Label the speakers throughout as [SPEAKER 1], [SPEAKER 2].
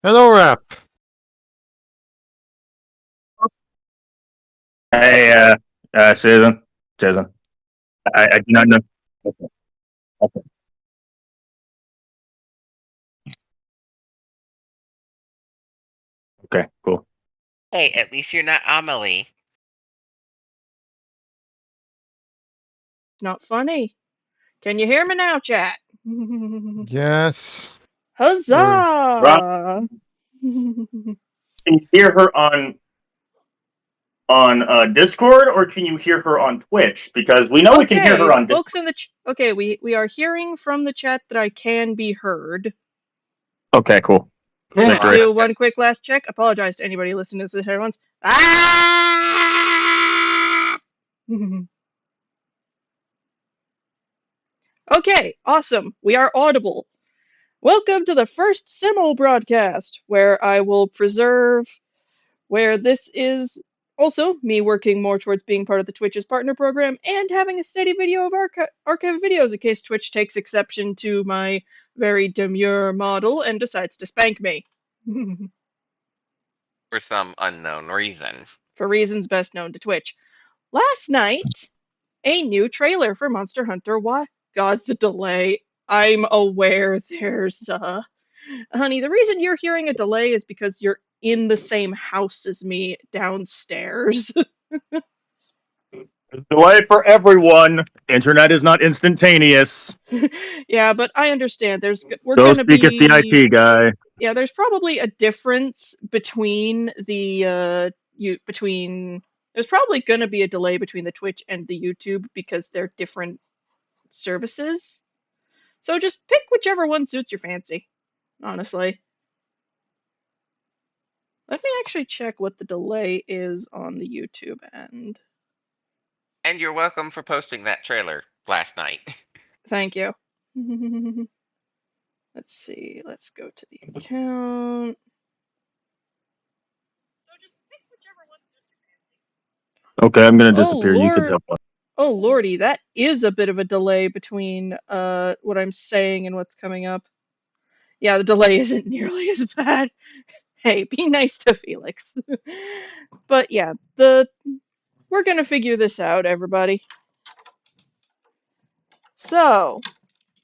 [SPEAKER 1] Hello, Rap.
[SPEAKER 2] Hey, Susan. Susan. I do not know. Okay. Okay. Okay. Cool.
[SPEAKER 3] Hey, at least you're not Amelie.
[SPEAKER 4] It's not funny. Can you hear me now, chat?
[SPEAKER 1] Yes.
[SPEAKER 4] Huzzah!
[SPEAKER 2] Can you hear her on Discord, or can you hear her on Twitch? Because we know we can hear her on Discord.
[SPEAKER 4] Folks in the okay, we are hearing from the chat that I can be heard.
[SPEAKER 2] Okay. Cool.
[SPEAKER 4] Let's
[SPEAKER 2] Great.
[SPEAKER 4] do one quick last check. Apologize to anybody listening to this at once. Ah! Okay, awesome. We are audible. Welcome to the first Simo broadcast, where I will preserve where this is also me working more towards being part of the Twitch's partner program and having a steady video of archive videos in case Twitch takes exception to my very demure model and decides to spank me.
[SPEAKER 3] For some unknown reason.
[SPEAKER 4] For reasons best known to Twitch. Last night, a new trailer for Monster Hunter Wilds. God, the delay. I'm aware there's Honey, the reason you're hearing a delay is because you're in the same house as me downstairs.
[SPEAKER 2] Delay for everyone. Internet is not instantaneous.
[SPEAKER 4] Yeah, but I understand. We're
[SPEAKER 2] Go
[SPEAKER 4] gonna
[SPEAKER 2] speak at the
[SPEAKER 4] be
[SPEAKER 2] IP guy.
[SPEAKER 4] Yeah, there's probably a difference between the there's probably gonna be a delay between the Twitch and the YouTube because they're different services. So just pick whichever one suits your fancy, honestly. Let me actually check what the delay is on the YouTube end.
[SPEAKER 3] And you're welcome for posting that trailer last night.
[SPEAKER 4] Thank you. Let's see. Let's go to the account. So just pick whichever one suits your fancy.
[SPEAKER 2] Okay, I'm gonna disappear. You can jump on.
[SPEAKER 4] Oh lordy, that is a bit of a delay between what I'm saying and what's coming up. Yeah, the delay isn't nearly as bad. Hey, be nice to Felix. But yeah, we're gonna figure this out, everybody. So,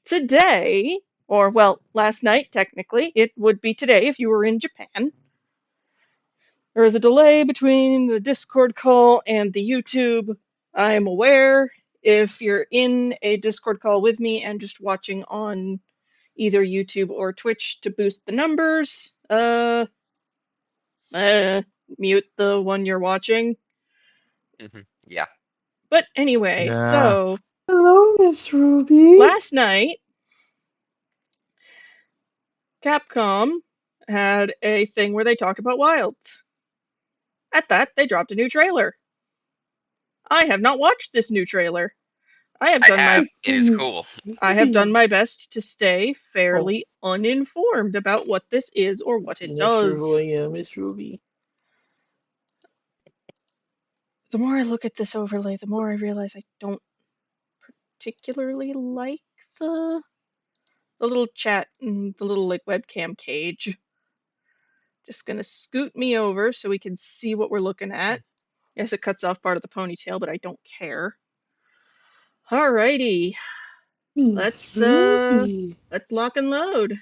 [SPEAKER 4] today, or well, last night technically, it would be today if you were in Japan. There is a delay between the Discord call and the YouTube. I am aware. If you're in a Discord call with me and just watching on either YouTube or Twitch to boost the numbers, mute the one you're watching.
[SPEAKER 3] Yeah.
[SPEAKER 4] But anyway,
[SPEAKER 1] Yeah.
[SPEAKER 4] so
[SPEAKER 5] Hello, Miss Ruby.
[SPEAKER 4] last night, Capcom had a thing where they talked about Wilds. At that, they dropped a new trailer. I have not watched this new trailer.
[SPEAKER 3] It is cool.
[SPEAKER 4] I have done my best to stay fairly uninformed about what this is or what it does.
[SPEAKER 5] Sure who I am, Miss Ruby.
[SPEAKER 4] The more I look at this overlay, the more I realize I don't particularly like the little chat and the little like webcam cage. Just gonna scoot me over so we can see what we're looking at. Yes, it cuts off part of the ponytail, but I don't care. Alrighty. Let's lock and load.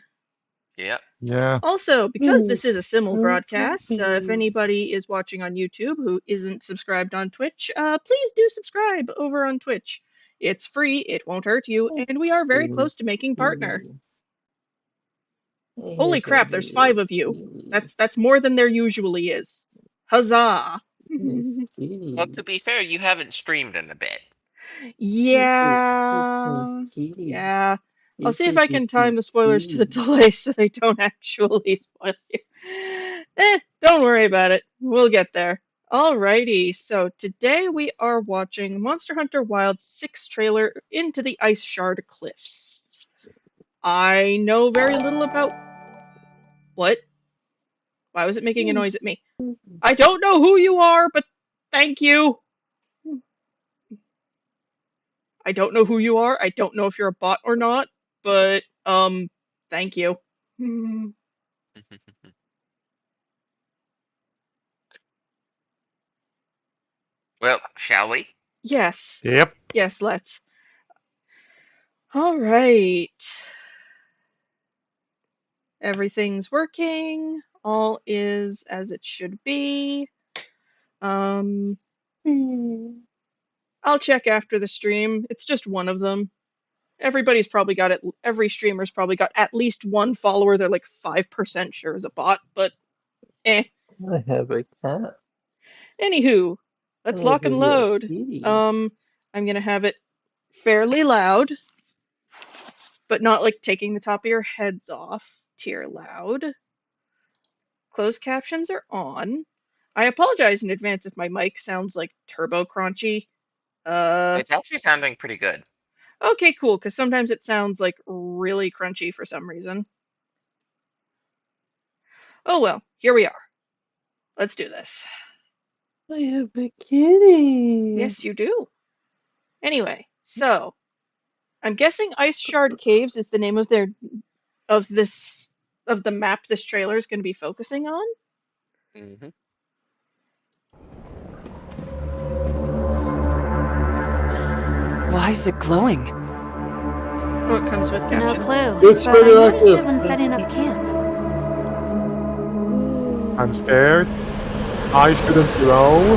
[SPEAKER 3] Yep.
[SPEAKER 1] Yeah.
[SPEAKER 4] Also, because this is a simul broadcast, if anybody is watching on YouTube who isn't subscribed on Twitch, please do subscribe over on Twitch. It's free, it won't hurt you, and we are very close to making partner. Holy crap, there's 5 of you. That's more than there usually is. Huzzah!
[SPEAKER 3] Well, to be fair, you haven't streamed in a bit.
[SPEAKER 4] Yeah. Yeah. I'll see if I can time the spoilers to the delay so they don't actually spoil you. Don't worry about it. We'll get there. Alrighty, so today we are watching Monster Hunter Wilds 6 trailer Into the Ice Shard Cliffs. I know very little about... What? Why was it making a noise at me? I don't know who you are, but thank you. I don't know who you are. I don't know if you're a bot or not, but, thank you.
[SPEAKER 3] Well, shall we?
[SPEAKER 4] Yes.
[SPEAKER 1] Yep.
[SPEAKER 4] Yes, let's. All right. Everything's working. All is as it should be. I'll check after the stream. It's just one of them. Everybody's probably got it. Every streamer's probably got at least one follower they're like 5% sure is a bot, but eh.
[SPEAKER 5] I have a cat.
[SPEAKER 4] Anywho, let's lock and load. I'm gonna have it fairly loud, but not like taking the top of your heads off. Tier loud. Closed captions are on. I apologize in advance if my mic sounds like turbo crunchy.
[SPEAKER 3] It's actually sounding pretty good.
[SPEAKER 4] Okay, cool, because sometimes it sounds like really crunchy for some reason. Oh well, here we are. Let's do this.
[SPEAKER 5] I have a kitty.
[SPEAKER 4] Yes, you do. Anyway, so I'm guessing Ice Shard Caves is the name of the map this trailer is going to be focusing on.
[SPEAKER 3] Mm-hmm.
[SPEAKER 6] Why is it glowing?
[SPEAKER 4] What comes with
[SPEAKER 7] No
[SPEAKER 4] captions?
[SPEAKER 7] clue,
[SPEAKER 1] It's
[SPEAKER 7] but I noticed
[SPEAKER 1] radioactive.
[SPEAKER 7] it when setting up camp.
[SPEAKER 1] I'm scared. I shouldn't blow.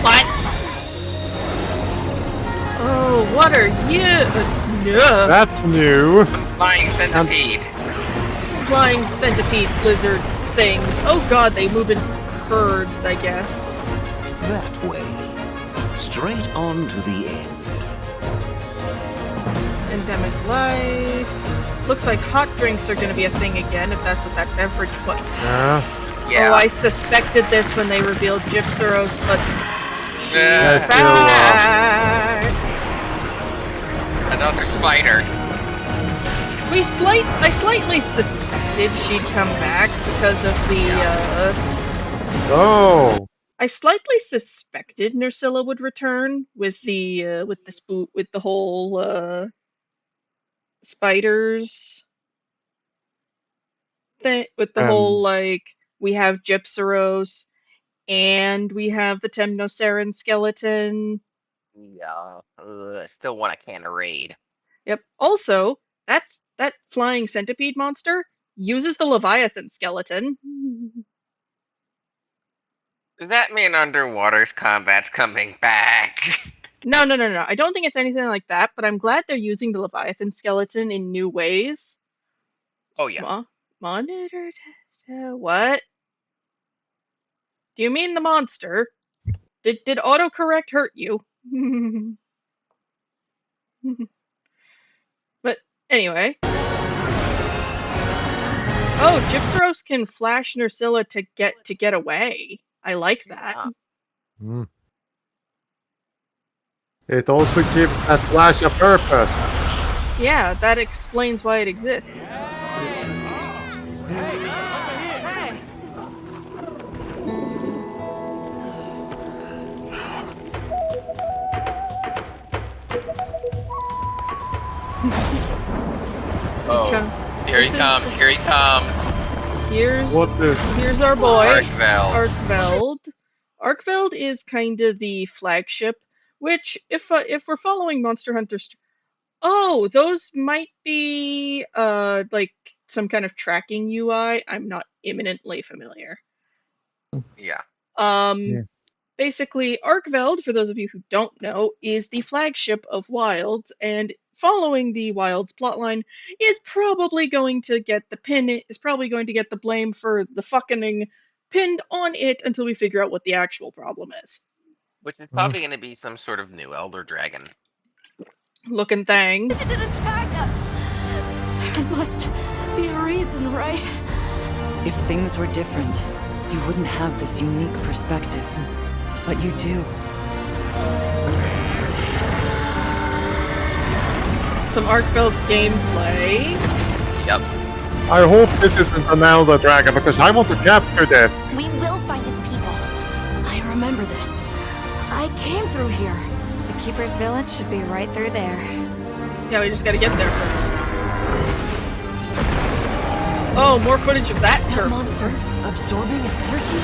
[SPEAKER 4] What? Oh, what are you? No.
[SPEAKER 1] That's new.
[SPEAKER 3] Flying centipede.
[SPEAKER 4] Flying centipede lizard things. Oh god, they move in herds, I guess.
[SPEAKER 8] That way. Straight on to the end.
[SPEAKER 4] Endemic life. Looks like hot drinks are going to be a thing again, if that's what that beverage was.
[SPEAKER 1] Yeah.
[SPEAKER 3] Yeah.
[SPEAKER 4] Oh, I suspected this when they revealed Gypsaros, but
[SPEAKER 3] Yeah.
[SPEAKER 1] Yes, you're
[SPEAKER 4] back.
[SPEAKER 3] Another spider.
[SPEAKER 4] I slightly suspected she'd come back because of the
[SPEAKER 1] Oh.
[SPEAKER 4] I slightly suspected Nursilla would return with the whole spiders thing, with the whole like we have Gypsaros and we have the Temnoceran skeleton.
[SPEAKER 3] Yeah. Still want a can of raid.
[SPEAKER 4] Yep. Also, that flying centipede monster uses the Leviathan skeleton.
[SPEAKER 3] Does that mean underwater's combat's coming back?
[SPEAKER 4] No. I don't think it's anything like that, but I'm glad they're using the Leviathan skeleton in new ways.
[SPEAKER 3] Oh yeah.
[SPEAKER 4] Monitor test. What? Do you mean the monster? Did autocorrect hurt you? But anyway. Oh, Gypsaros can flash Nursilla to get away. I like that.
[SPEAKER 1] Mm. It also gives that flash a purpose.
[SPEAKER 4] Yeah, that explains why it exists.
[SPEAKER 3] Oh, here he comes. Here he comes.
[SPEAKER 4] Here's our boy,
[SPEAKER 3] Arkveld.
[SPEAKER 4] Arkveld. Arkveld is kind of the flagship, which if we're following Monster Hunter, oh, those might be like some kind of tracking UI. I'm not imminently familiar.
[SPEAKER 3] Yeah.
[SPEAKER 4] Basically, Arkveld, for those of you who don't know, is the flagship of Wilds, and following the Wilds plotline is probably going to get the blame for the fucking pinned on it until we figure out what the actual problem is.
[SPEAKER 3] Which is probably going to be some sort of new Elder Dragon
[SPEAKER 4] looking thing.
[SPEAKER 7] It didn't attack us. There must be a reason, right?
[SPEAKER 6] If things were different, you wouldn't have this unique perspective. But you do.
[SPEAKER 4] Some Arkveld gameplay.
[SPEAKER 3] Yep.
[SPEAKER 1] I hope this isn't an Elder Dragon because I want to capture that.
[SPEAKER 7] We will find his people. I remember this. I came through here.
[SPEAKER 9] The Keeper's Village should be right through there.
[SPEAKER 4] Yeah, we just gotta get there first. Oh, more footage of that
[SPEAKER 7] Is that
[SPEAKER 4] turtle.
[SPEAKER 7] monster absorbing its energy?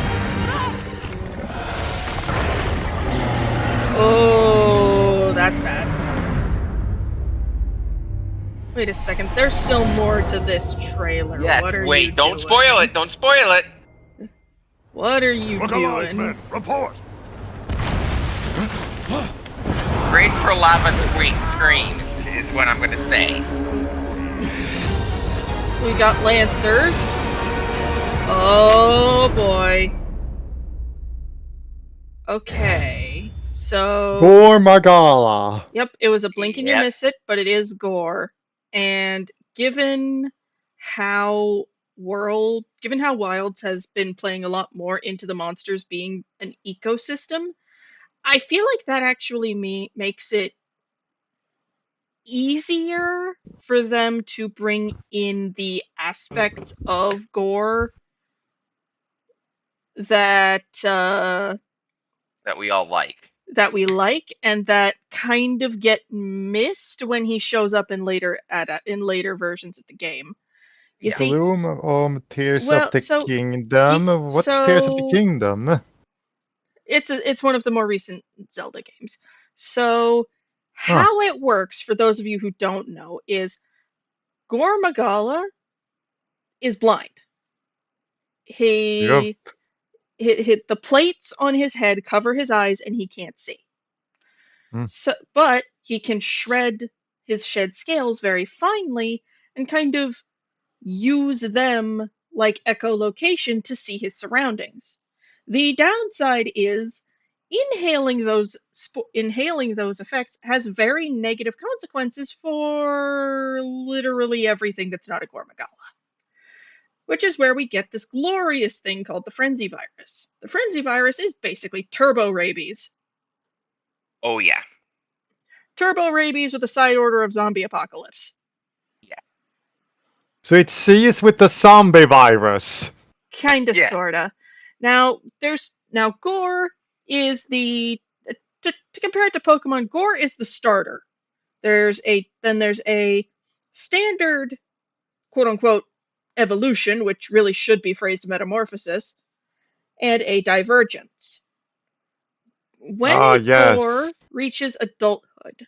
[SPEAKER 4] Oh, that's bad. Wait a second, there's still more to this trailer.
[SPEAKER 3] Yeah,
[SPEAKER 4] What are you
[SPEAKER 3] wait, don't
[SPEAKER 4] doing?
[SPEAKER 3] spoil it. Don't spoil it.
[SPEAKER 4] What are you doing?
[SPEAKER 8] Report!
[SPEAKER 3] Brace for lava screams is what I'm gonna say.
[SPEAKER 4] We got Lancers. Oh boy. Okay, so...
[SPEAKER 1] Gore Magala.
[SPEAKER 4] Yep, it was a blink and you
[SPEAKER 3] Yep.
[SPEAKER 4] miss it, but it is gore. And given how Wilds has been playing a lot more into the monsters being an ecosystem, I feel like that actually makes it easier for them to bring in the aspects of gore that
[SPEAKER 3] That we all like.
[SPEAKER 4] that we like and that kind of get missed when he shows up in later versions of the game. You
[SPEAKER 3] Yeah.
[SPEAKER 4] see,
[SPEAKER 1] Bloom Tears
[SPEAKER 4] well,
[SPEAKER 1] of the
[SPEAKER 4] so
[SPEAKER 1] Kingdom. What's Tears of the
[SPEAKER 4] so-
[SPEAKER 1] Kingdom?
[SPEAKER 4] it's one of the more recent Zelda games. So how it works, for those of you who don't know, is Gore Magala is blind. The plates on his head cover his eyes and he can't see. So, but he can shred his shed scales very finely and kind of use them like echolocation to see his surroundings. The downside is inhaling those effects has very negative consequences for literally everything that's not a Gore Magala. Which is where we get this glorious thing called the Frenzy Virus. The Frenzy Virus is basically turbo rabies.
[SPEAKER 3] Oh yeah.
[SPEAKER 4] Turbo rabies with a side order of zombie apocalypse.
[SPEAKER 3] Yes.
[SPEAKER 1] So it sees with the zombie virus.
[SPEAKER 4] Kinda,
[SPEAKER 3] Yeah.
[SPEAKER 4] sorta. Now Gore is the to compare it to Pokemon, Gore is the starter. There's a standard quote unquote evolution, which really should be phrased metamorphosis, and a divergence. When Gore reaches adulthood,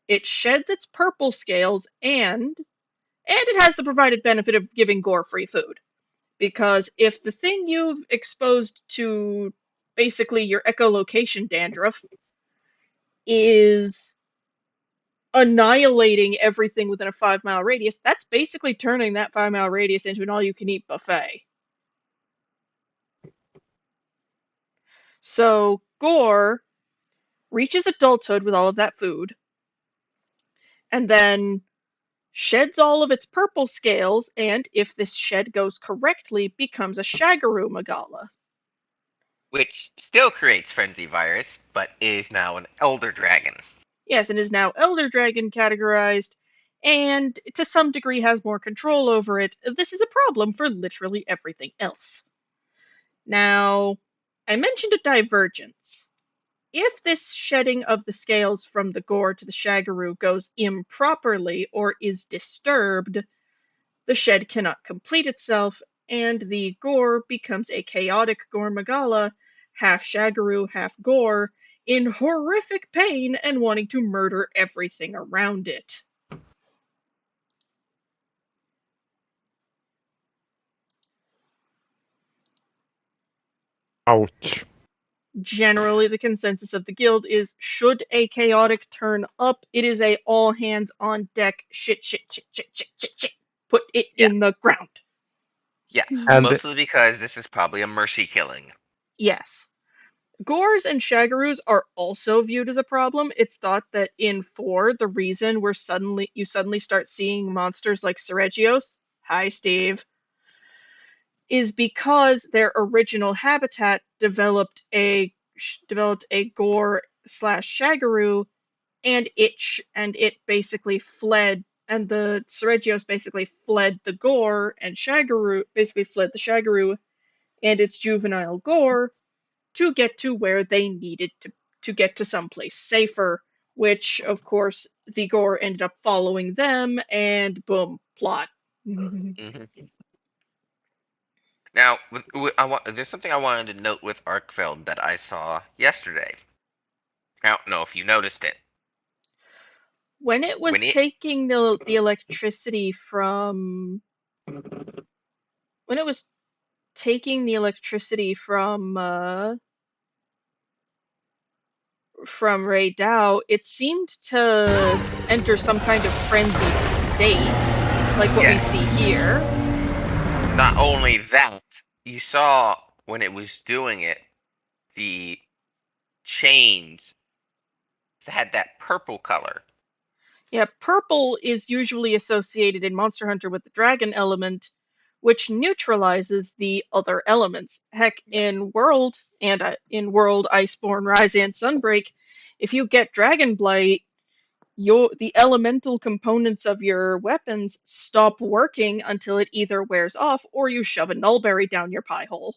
[SPEAKER 4] it sheds its purple scales and it has the provided benefit of giving Gore free food. Because if the thing you've exposed to basically your echolocation dandruff is annihilating everything within a 5-mile radius, that's basically turning that 5-mile radius into an all-you-can-eat buffet. So Gore reaches adulthood with all of that food, and then sheds all of its purple scales, and if this shed goes correctly, becomes a Shagaru Magala.
[SPEAKER 3] Which still creates Frenzy Virus, but is now an Elder Dragon.
[SPEAKER 4] Yes, and is now Elder Dragon categorized, and to some degree has more control over it. This is a problem for literally everything else. Now, I mentioned a divergence. If this shedding of the scales from the Gore to the Shagaru goes improperly or is disturbed, the shed cannot complete itself, and the Gore becomes a chaotic Gore Magala, half Shagaru, half Gore, in horrific pain and wanting to murder everything around it.
[SPEAKER 1] Ouch.
[SPEAKER 4] Generally, the consensus of the guild is, should a chaotic turn up, it is a all hands on deck, shit, put it in the ground.
[SPEAKER 3] Yeah,
[SPEAKER 1] And
[SPEAKER 3] mostly because this is probably a mercy killing.
[SPEAKER 4] Yes. Gores and Shagarus are also viewed as a problem. It's thought that in 4, the reason you suddenly start seeing monsters like Seregios, hi Steve, is because their original habitat developed a Gore / Shagaru, and it basically fled, and the Seregios basically fled the Gore, and Shagaru basically fled the Shagaru and its juvenile Gore to get to where they needed to to get to someplace safer, which, of course, the Gore ended up following them, and boom, plot.
[SPEAKER 3] Now, there's something I wanted to note with Arkfeld that I saw yesterday. I don't know if you noticed it.
[SPEAKER 4] When it was taking the electricity from... When it was taking the electricity from Ray Dow, it seemed to enter some kind of frenzied state, like what we see here.
[SPEAKER 3] Not only that, you saw when it was doing it, the chains had that purple color.
[SPEAKER 4] Yeah, purple is usually associated in Monster Hunter with the dragon element, which neutralizes the other elements. Heck, in World, Iceborne, Rise, and Sunbreak, if you get Dragon Blight, the elemental components of your weapons stop working until it either wears off or you shove a nullberry down your pie hole.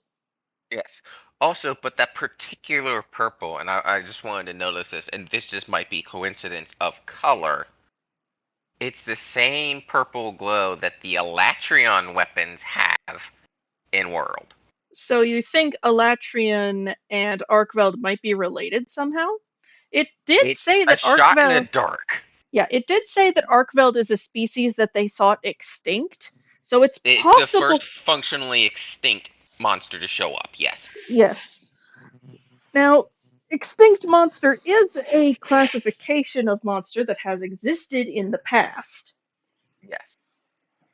[SPEAKER 3] Yes. Also, but that particular purple, and I just wanted to notice this, and this just might be coincidence of color. It's the same purple glow that the Elatrion weapons have in World.
[SPEAKER 4] So you think Elatrion and Arkveld might be related somehow? It did say that
[SPEAKER 3] Arkveld... shot in the dark.
[SPEAKER 4] Yeah, it did say that Arkveld is a species that they thought extinct. So it's possible...
[SPEAKER 3] It's the first functionally extinct monster to show up, yes.
[SPEAKER 4] Yes. Now, extinct monster is a classification of monster that has existed in the past.
[SPEAKER 3] Yes.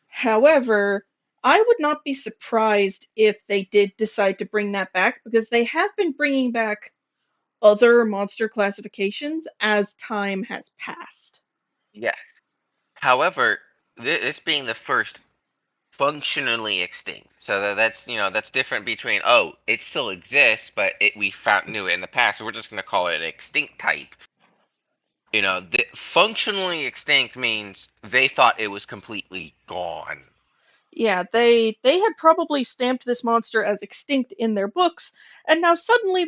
[SPEAKER 4] However, I would not be surprised if they did decide to bring that back, because they have been bringing back other monster classifications as time has passed.
[SPEAKER 3] Yes. However, this being the first functionally extinct, so that's different between, oh, it still exists, but we knew it in the past, so we're just going to call it an extinct type. Functionally extinct means they thought it was completely gone.
[SPEAKER 4] Yeah, they had probably stamped this monster as extinct in their books, and now suddenly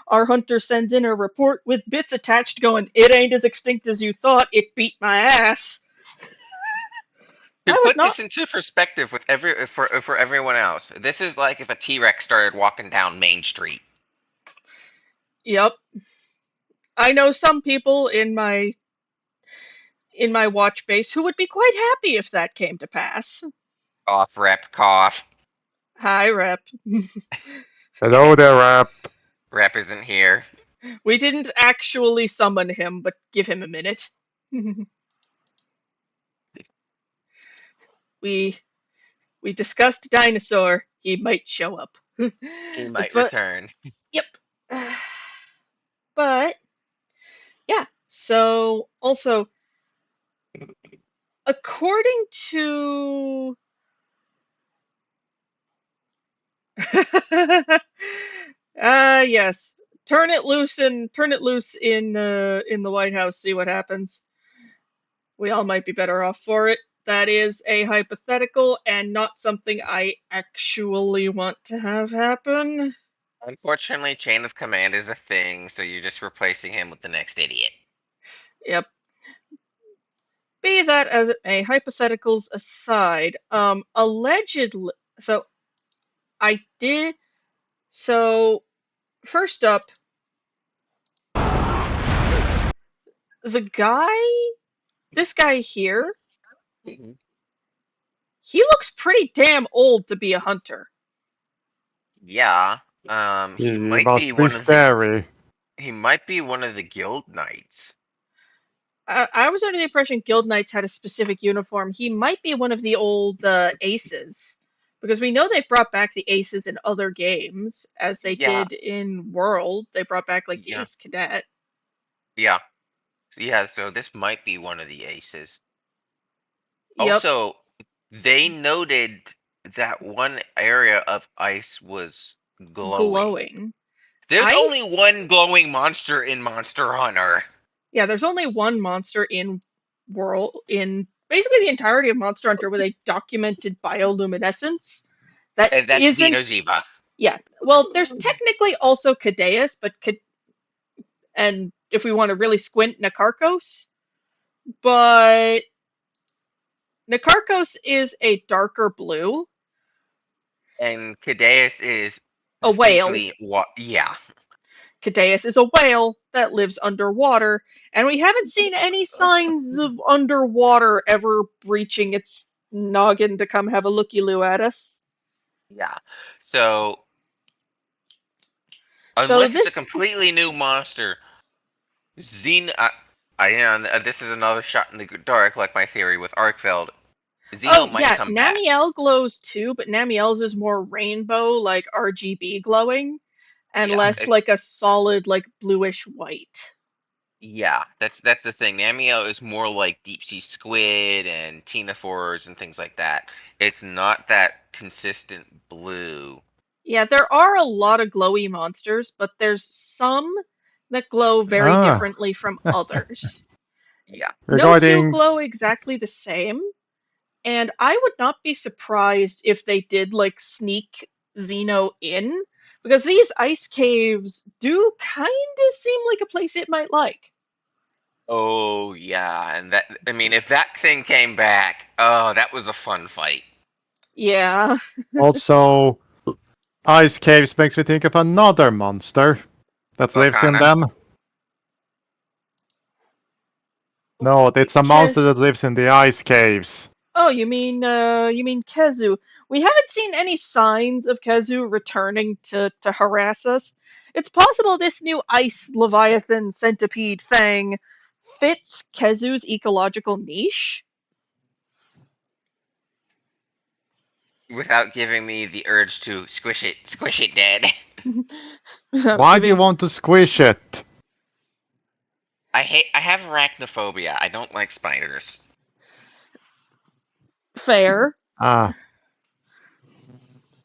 [SPEAKER 4] our hunter sends in a report with bits attached going, it ain't as extinct as you thought, it beat my ass.
[SPEAKER 3] To put this into perspective with for everyone else, this is like if a T-Rex started walking down Main Street.
[SPEAKER 4] Yep. I know some people in my watch base who would be quite happy if that came to pass.
[SPEAKER 3] Cough, Rep, cough.
[SPEAKER 4] Hi, Rep.
[SPEAKER 1] Hello there, Rep.
[SPEAKER 3] Rep isn't here.
[SPEAKER 4] We didn't actually summon him, but give him a minute. We discussed dinosaur. He might show up.
[SPEAKER 3] He might return.
[SPEAKER 4] Yep. But yeah. So also, according to yes, turn it loose in the White House. See what happens. We all might be better off for it. That is a hypothetical and not something I actually want to have happen.
[SPEAKER 3] Unfortunately, chain of command is a thing, so you're just replacing him with the next idiot.
[SPEAKER 4] Yep. Be that as it may, hypotheticals aside, allegedly, first up, this guy here, he looks pretty damn old to be a hunter.
[SPEAKER 3] Yeah, he might be
[SPEAKER 1] scary.
[SPEAKER 3] He might be one of the guild knights.
[SPEAKER 4] I was under the impression guild knights had a specific uniform. He might be one of the old aces, because we know they've brought back the aces in other games, as they did in World. They brought back the Ace Cadet.
[SPEAKER 3] Yeah. So this might be one of the aces.
[SPEAKER 4] Yep.
[SPEAKER 3] Also, they noted that one area of ice was glowing. There's only one glowing monster in Monster Hunter.
[SPEAKER 4] Yeah, there's only one monster in basically the entirety of Monster Hunter with a documented bioluminescence.
[SPEAKER 3] And that's Xeno'jiiva.
[SPEAKER 4] Yeah, well, there's technically also Cadeus, but and if we want to really squint, Nakarkos. But Nakarkos is a darker blue.
[SPEAKER 3] And Cadeus is
[SPEAKER 4] A whale.
[SPEAKER 3] Yeah.
[SPEAKER 4] Cadeus is a whale that lives underwater, and we haven't seen any signs of underwater ever breaching its noggin to come have a looky-loo at us.
[SPEAKER 3] Yeah. So unless it's
[SPEAKER 4] this-
[SPEAKER 3] a completely new monster, this is another shot in the dark, like my theory with Arkfeld. Xeno might come back.
[SPEAKER 4] Namiel glows too, but Namiel's is more rainbow, like RGB glowing, and less like a solid, like bluish white.
[SPEAKER 3] Yeah, that's the thing. Namiel is more like deep sea squid and ctenophores and things like that. It's not that consistent blue.
[SPEAKER 4] Yeah, there are a lot of glowy monsters, but there's some that glow very differently from others.
[SPEAKER 3] Yeah.
[SPEAKER 4] No two glow exactly the same, and I would not be surprised if they did like sneak Xeno in, because these ice caves do kind of seem like a place it might like.
[SPEAKER 3] Oh yeah, and if that thing came back, oh, that was a fun fight.
[SPEAKER 4] Yeah.
[SPEAKER 1] Also, ice caves makes me think of another monster that lives in them. No, it's a monster that lives in the ice caves.
[SPEAKER 4] Oh, you mean Kezu? We haven't seen any signs of Kezu returning to harass us. It's possible this new ice leviathan centipede thing fits Kezu's ecological niche.
[SPEAKER 3] Without giving me the urge to squish it dead.
[SPEAKER 1] Why do you want to squish it?
[SPEAKER 3] I have arachnophobia. I don't like spiders.
[SPEAKER 4] Fair.
[SPEAKER 1] Am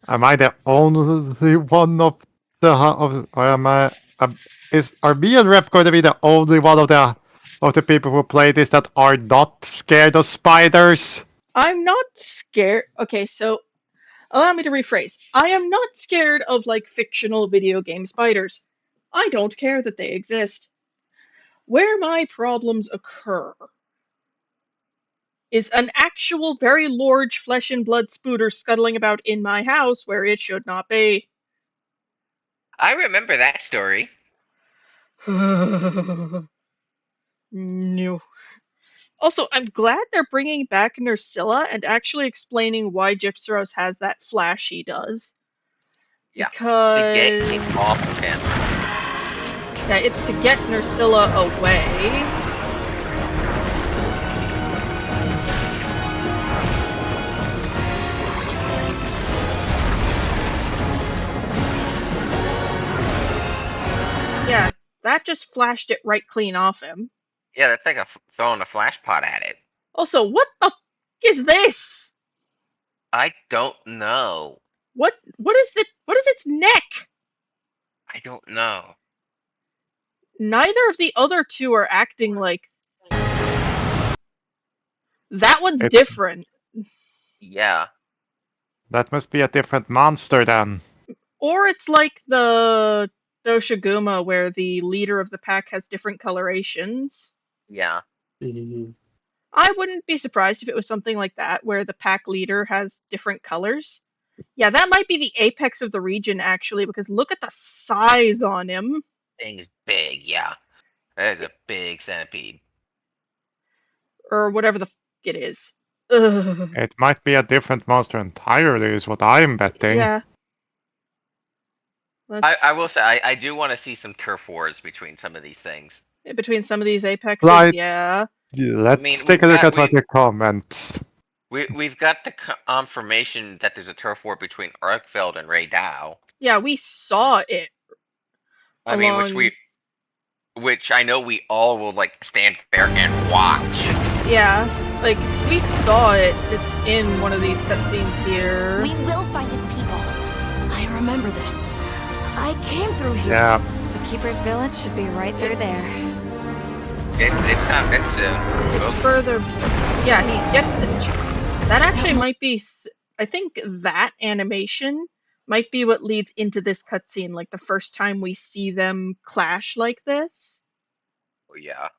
[SPEAKER 1] I the only one of the are me and Rep going to be the only one of the people who play this that are not scared of spiders?
[SPEAKER 4] I'm not scared. Okay, so allow me to rephrase. I am not scared of like fictional video game spiders. I don't care that they exist. Where my problems occur is an actual very large flesh and blood spooter scuttling about in my house where it should not be.
[SPEAKER 3] I remember that story.
[SPEAKER 4] No. Also, I'm glad they're bringing back Nursilla and actually explaining why Gypsyros has that flash he does.
[SPEAKER 3] Yeah,
[SPEAKER 4] because
[SPEAKER 3] to get it off of him.
[SPEAKER 4] Yeah, it's to get Nursilla away. Yeah, that just flashed it right clean off him.
[SPEAKER 3] Yeah, that's like throwing a flash pot at it.
[SPEAKER 4] Also, what the f is this?
[SPEAKER 3] I don't know.
[SPEAKER 4] What is its neck?
[SPEAKER 3] I don't know.
[SPEAKER 4] Neither of the other two are acting like that one's different.
[SPEAKER 3] Yeah.
[SPEAKER 1] That must be a different monster then.
[SPEAKER 4] Or it's like the Doshiguma where the leader of the pack has different colorations.
[SPEAKER 3] Yeah.
[SPEAKER 4] I wouldn't be surprised if it was something like that, where the pack leader has different colors. Yeah, that might be the apex of the region, actually, because look at the size on him.
[SPEAKER 3] Thing is big, yeah. That is a big centipede.
[SPEAKER 4] Or whatever the f it is. Ugh.
[SPEAKER 1] It might be a different monster entirely, is what I'm betting.
[SPEAKER 4] Yeah.
[SPEAKER 3] I will say, I do want to see some turf wars between some of these things.
[SPEAKER 4] Between some of these apexes,
[SPEAKER 1] Right.
[SPEAKER 4] yeah.
[SPEAKER 1] Let's take a look at what you comment.
[SPEAKER 3] We've got the confirmation that there's a turf war between Arkfeld and Ray Dow.
[SPEAKER 4] Yeah, we saw it.
[SPEAKER 3] I mean, which I know we all will like stand there and watch.
[SPEAKER 4] Yeah, like we saw it. It's in one of these cutscenes here.
[SPEAKER 7] We will find his people. I remember this. I came through here.
[SPEAKER 1] Yeah.
[SPEAKER 9] The Keeper's Village should be right through there.
[SPEAKER 3] It's not that soon.
[SPEAKER 4] It's further. Yeah, he gets the. That actually might be. I think that animation might be what leads into this cutscene, like the first time we see them clash like this.
[SPEAKER 3] yeah.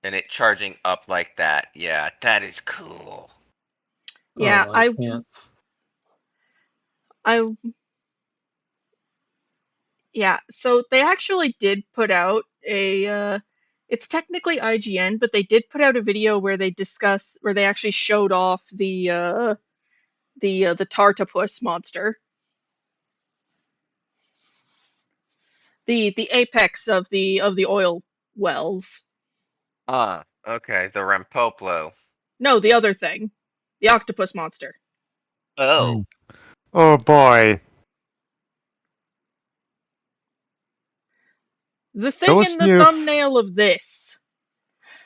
[SPEAKER 3] And it charging up like that. Yeah, that is cool.
[SPEAKER 4] Yeah,
[SPEAKER 5] Oh,
[SPEAKER 4] I
[SPEAKER 5] can't.
[SPEAKER 4] Yeah, so they actually did put out a it's technically IGN, but they did put out a video where they actually showed off the Tartopus monster. The apex of the oil wells.
[SPEAKER 3] Okay, the Rampoplo.
[SPEAKER 4] No, the other thing. The octopus monster.
[SPEAKER 3] Oh.
[SPEAKER 1] Oh boy.
[SPEAKER 4] The thing
[SPEAKER 1] Those
[SPEAKER 4] in the
[SPEAKER 1] new
[SPEAKER 4] thumbnail of this.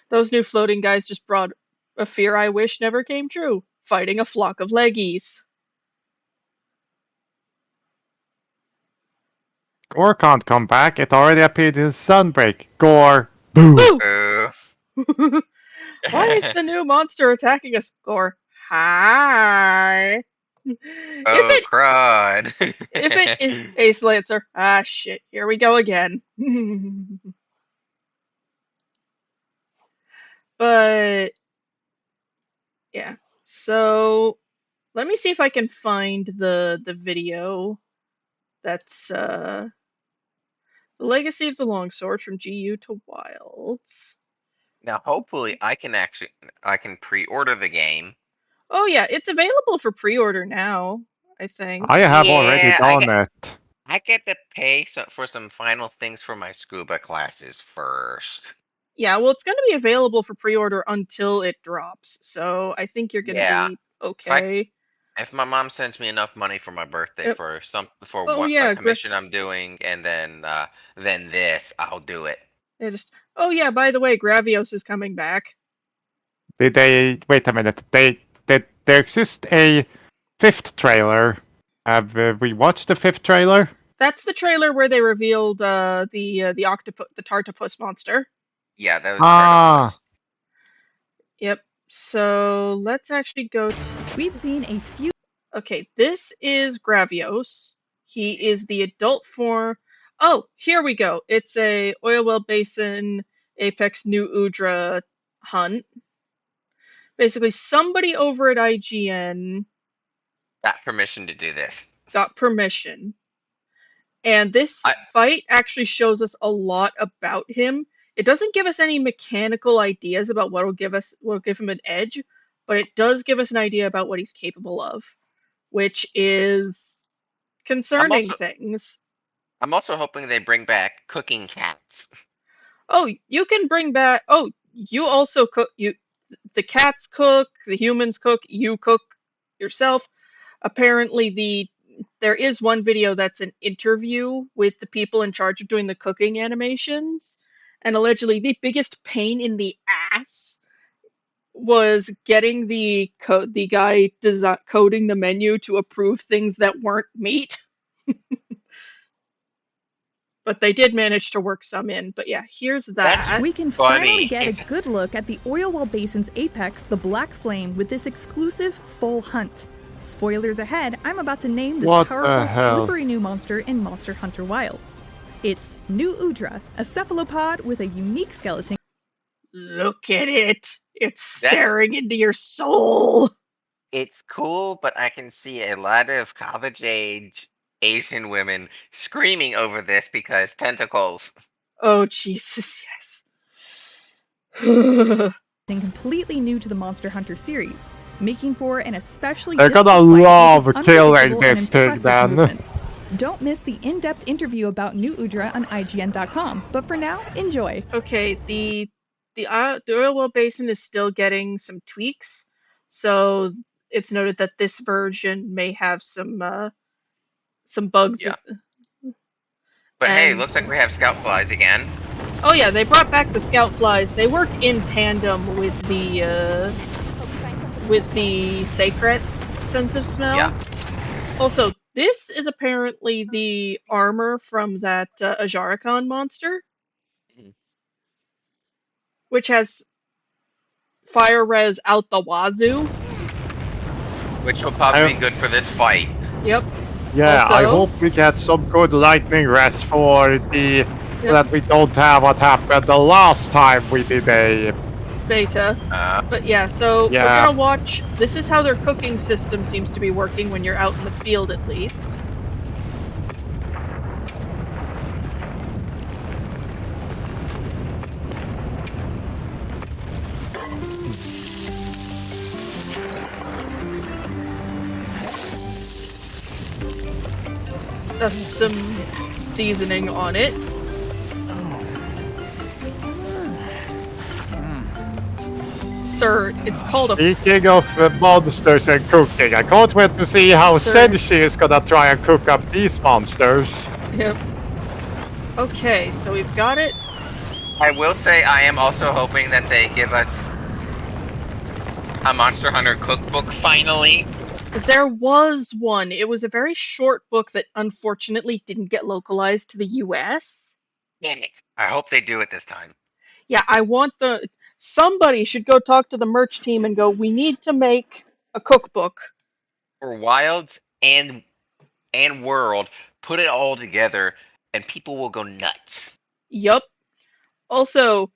[SPEAKER 4] Those new floating guys just brought a fear I wish never came true. Fighting a flock of leggies.
[SPEAKER 1] Gore can't come back. It already appeared in Sunbreak. Gore. Boo.
[SPEAKER 4] Boo! Why is the new monster attacking us? Gore. Hi.
[SPEAKER 3] Oh, crud.
[SPEAKER 4] If it is Ace Lancer. Ah, shit. Here we go again. But yeah. So let me see if I can find the video that's the Legacy of the Longsword from GU to Wilds.
[SPEAKER 3] Now, hopefully, I can pre-order the game.
[SPEAKER 4] Oh yeah, it's available for pre-order now, I think.
[SPEAKER 1] I have already
[SPEAKER 3] Yeah,
[SPEAKER 1] done it.
[SPEAKER 3] I get to pay for some final things for my scuba classes first.
[SPEAKER 4] Yeah, well, it's going to be available for pre-order until it drops, so I think you're going to be okay.
[SPEAKER 3] If my mom sends me enough money for my birthday
[SPEAKER 4] Yep.
[SPEAKER 3] for
[SPEAKER 4] Oh, yeah,
[SPEAKER 3] a commission I'm doing, and then this, I'll do it.
[SPEAKER 4] Oh yeah, by the way, Gravios is coming back.
[SPEAKER 1] Did they wait a minute? There exists a 5th trailer. Have we watched the 5th trailer?
[SPEAKER 4] That's the trailer where they revealed the Tartopus monster.
[SPEAKER 3] Yeah, that was
[SPEAKER 1] Ah.
[SPEAKER 4] Yep. So let's actually go to.
[SPEAKER 7] We've seen a few.
[SPEAKER 4] Okay, this is Gravios. He is the adult form. Oh, here we go. It's a oil well basin apex new Udra hunt. Basically, somebody over at IGN
[SPEAKER 3] got permission to do this.
[SPEAKER 4] Got permission. And this fight actually shows us a lot about him. It doesn't give us any mechanical ideas about what will give him an edge, but it does give us an idea about what he's capable of, which is concerning things.
[SPEAKER 3] I'm also hoping they bring back cooking cats.
[SPEAKER 4] Oh, you can bring back. Oh, you also cook. The cats cook. The humans cook. You cook yourself. Apparently, there is one video that's an interview with the people in charge of doing the cooking animations, and allegedly the biggest pain in the ass was getting the guy coding the menu to approve things that weren't meat. But they did manage to work some in. But yeah, here's that.
[SPEAKER 7] We can finally get a good look at the oil well basin's apex, the Black Flame, with this exclusive full hunt. Spoilers ahead, I'm about to name this powerful, slippery new monster in Monster Hunter Wilds. It's New Udra, a cephalopod with a unique skeleton.
[SPEAKER 4] Look at it! It's staring into your soul!
[SPEAKER 3] It's cool, but I can see a lot of college-age Asian women screaming over this because tentacles.
[SPEAKER 4] Oh, Jesus, yes.
[SPEAKER 7] Completely new to the Monster Hunter series, making for an especially
[SPEAKER 1] They're gonna love killing this thing, then.
[SPEAKER 7] Don't miss the in-depth interview about New Udra on IGN.com. But for now, enjoy.
[SPEAKER 4] Okay, the oil well basin is still getting some tweaks, so it's noted that this version may have some bugs.
[SPEAKER 3] Yeah. But hey, looks like we have scout flies again.
[SPEAKER 4] Oh yeah, they brought back the scout flies. They work in tandem with the Sacred's sense of smell.
[SPEAKER 3] Yeah.
[SPEAKER 4] Also, this is apparently the armor from that Ajaricon monster, which has fire res out the wazoo.
[SPEAKER 3] Which will probably be good for this fight.
[SPEAKER 4] Yep.
[SPEAKER 1] Yeah,
[SPEAKER 4] also,
[SPEAKER 1] I hope we get some good lightning res for the so that we don't have what happened the last time we did a
[SPEAKER 4] beta. But yeah, so we're gonna watch. This is how their cooking system seems to be working when you're out in the field, at least. Just some seasoning on it. Sir, it's called a...
[SPEAKER 1] Speaking of monsters and cooking, I can't wait to see how Senshi is gonna try and cook up these monsters.
[SPEAKER 4] Yep. Okay, so we've got it.
[SPEAKER 3] I will say I am also hoping that they give us a Monster Hunter cookbook finally.
[SPEAKER 4] There was one. It was a very short book that unfortunately didn't get localized to the US.
[SPEAKER 3] Damn it. I hope they do it this time.
[SPEAKER 4] Yeah, I want the... Somebody should go talk to the merch team and go, we need to make a cookbook.
[SPEAKER 3] For Wilds and World, put it all together and people will go nuts.
[SPEAKER 4] Yup. Also,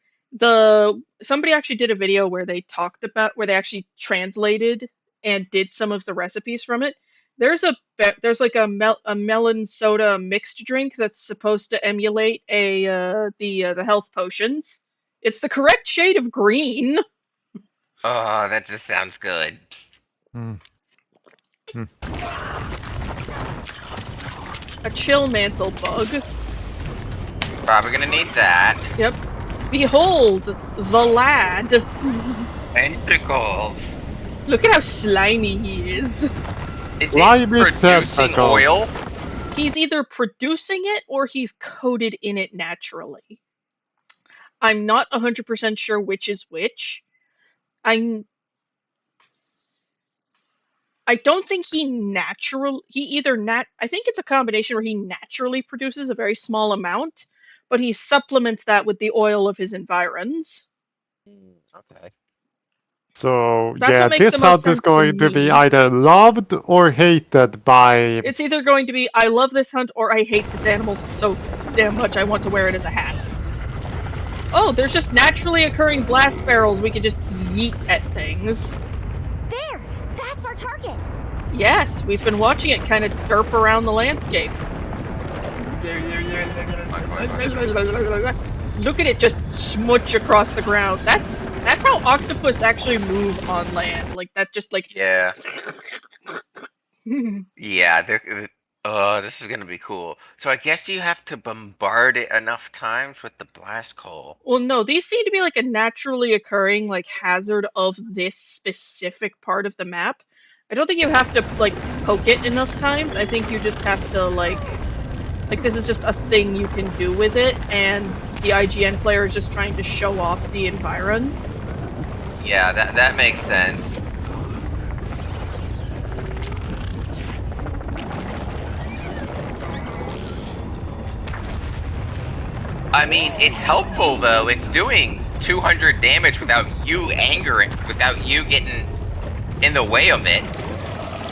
[SPEAKER 4] somebody actually did a video where they talked about, where they actually translated and did some of the recipes from it. There's like a melon soda mixed drink that's supposed to emulate the health potions. It's the correct shade of green.
[SPEAKER 3] Oh, that just sounds good.
[SPEAKER 4] A chill mantle bug.
[SPEAKER 3] Probably gonna need that.
[SPEAKER 4] Yep. Behold, the lad.
[SPEAKER 3] Tentacles.
[SPEAKER 4] Look at how slimy he is.
[SPEAKER 3] Is he producing oil?
[SPEAKER 4] He's either producing it or he's coated in it naturally. I'm not 100% sure which is which. I don't think I think it's a combination where he naturally produces a very small amount, but he supplements that with the oil of his environs.
[SPEAKER 3] Okay.
[SPEAKER 1] So, yeah, this hunt is going to be either loved or hated by...
[SPEAKER 4] It's either going to be, I love this hunt, or I hate this animal so damn much I want to wear it as a hat. Oh, there's just naturally occurring blast barrels we can just yeet at things.
[SPEAKER 9] There! That's our target!
[SPEAKER 4] Yes, we've been watching it kind of derp around the landscape. Look at it just smooch across the ground. That's how octopus actually move on land. Like that, just like
[SPEAKER 3] yeah. Yeah, this is gonna be cool. So I guess you have to bombard it enough times with the blast coal.
[SPEAKER 4] Well, no, these seem to be like a naturally occurring like hazard of this specific part of the map. I don't think you have to like poke it enough times. I think you just have to like this is just a thing you can do with it, and the IGN player is just trying to show off the environ.
[SPEAKER 3] Yeah, that makes sense. I mean, it's helpful though. It's doing 200 damage without you without you getting in the way of it.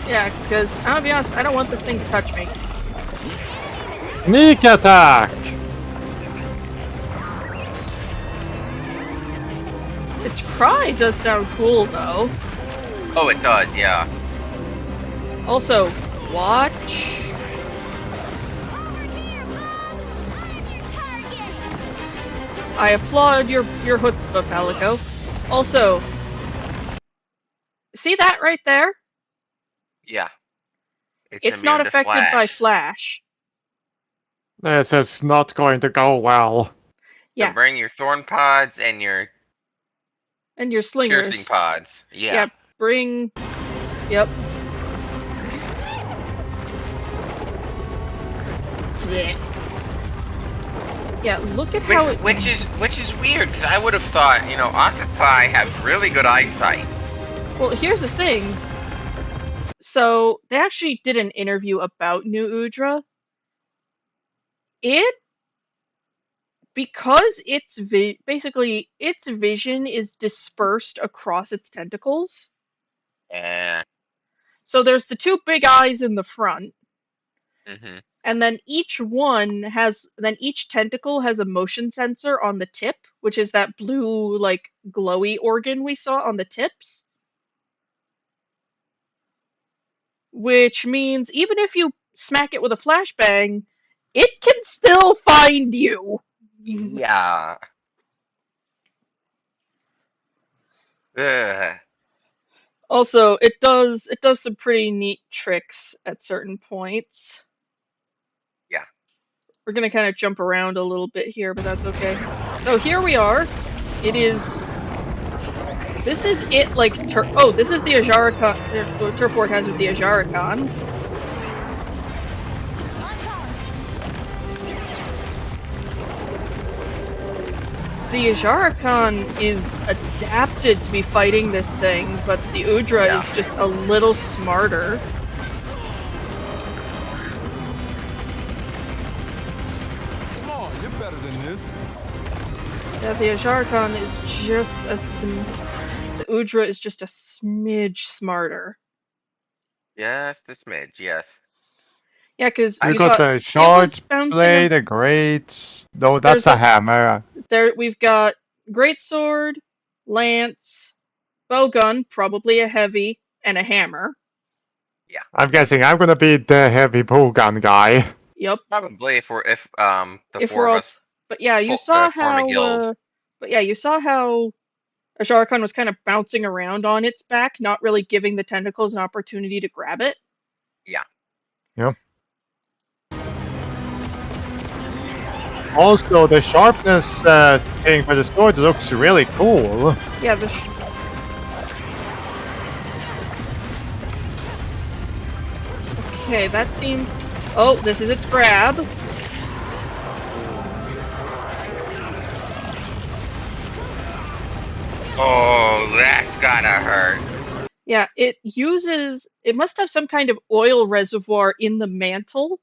[SPEAKER 4] Yeah, because I'll be honest, I don't want this thing to touch me.
[SPEAKER 1] Sneak attack!
[SPEAKER 4] Its cry does sound cool though.
[SPEAKER 3] Oh, it does, yeah.
[SPEAKER 4] Also, watch. I applaud your chutzpah, Palico. Also, see that right there?
[SPEAKER 3] Yeah.
[SPEAKER 4] It's not affected by flash.
[SPEAKER 1] This is not going to go well.
[SPEAKER 4] Yeah.
[SPEAKER 3] So bring your thorn pods and your
[SPEAKER 4] slingers.
[SPEAKER 3] Piercing pods. Yeah.
[SPEAKER 4] Yeah, bring... Yep. Yeah, look at how it...
[SPEAKER 3] Which is weird, because I would have thought, you know, octopi have really good eyesight.
[SPEAKER 4] Well, here's the thing. So, they actually did an interview about New Udra. Because basically its vision is dispersed across its tentacles.
[SPEAKER 3] Yeah.
[SPEAKER 4] So there's the two big eyes in the front.
[SPEAKER 3] Mm-hmm.
[SPEAKER 4] And then each tentacle has a motion sensor on the tip, which is that blue, like, glowy organ we saw on the tips. Which means even if you smack it with a flashbang, it can still find you.
[SPEAKER 3] Yeah. Ugh.
[SPEAKER 4] Also, it does some pretty neat tricks at certain points.
[SPEAKER 3] Yeah.
[SPEAKER 4] We're gonna kind of jump around a little bit here, but that's okay. So here we are. This is it, like, this is the Ajaricon, Turf War has with the Ajaricon. The Ajaricon is adapted to be fighting this thing, but the Udra is just a little smarter.
[SPEAKER 10] Come on, you're better than this.
[SPEAKER 4] Yeah, the Ajaricon is just the Udra is just a smidge smarter.
[SPEAKER 3] Just a smidge, yes.
[SPEAKER 4] Yeah, because
[SPEAKER 1] you got the short blade, the great. No, that's a hammer.
[SPEAKER 4] There, we've got greatsword, lance, bowgun, probably a heavy, and a hammer.
[SPEAKER 3] Yeah.
[SPEAKER 1] I'm guessing I'm gonna be the heavy bowgun guy.
[SPEAKER 4] Yep.
[SPEAKER 3] Probably if
[SPEAKER 4] we're
[SPEAKER 3] four of us.
[SPEAKER 4] But yeah, you saw how. But yeah, you saw how Ajaricon was kind of bouncing around on its back, not really giving the tentacles an opportunity to grab it.
[SPEAKER 3] Yeah.
[SPEAKER 1] Yep. Also, the sharpness thing for the sword looks really cool.
[SPEAKER 4] Yeah, okay, that seems... Oh, this is its grab.
[SPEAKER 3] Oh, that's gotta hurt.
[SPEAKER 4] Yeah, it must have some kind of oil reservoir in the mantle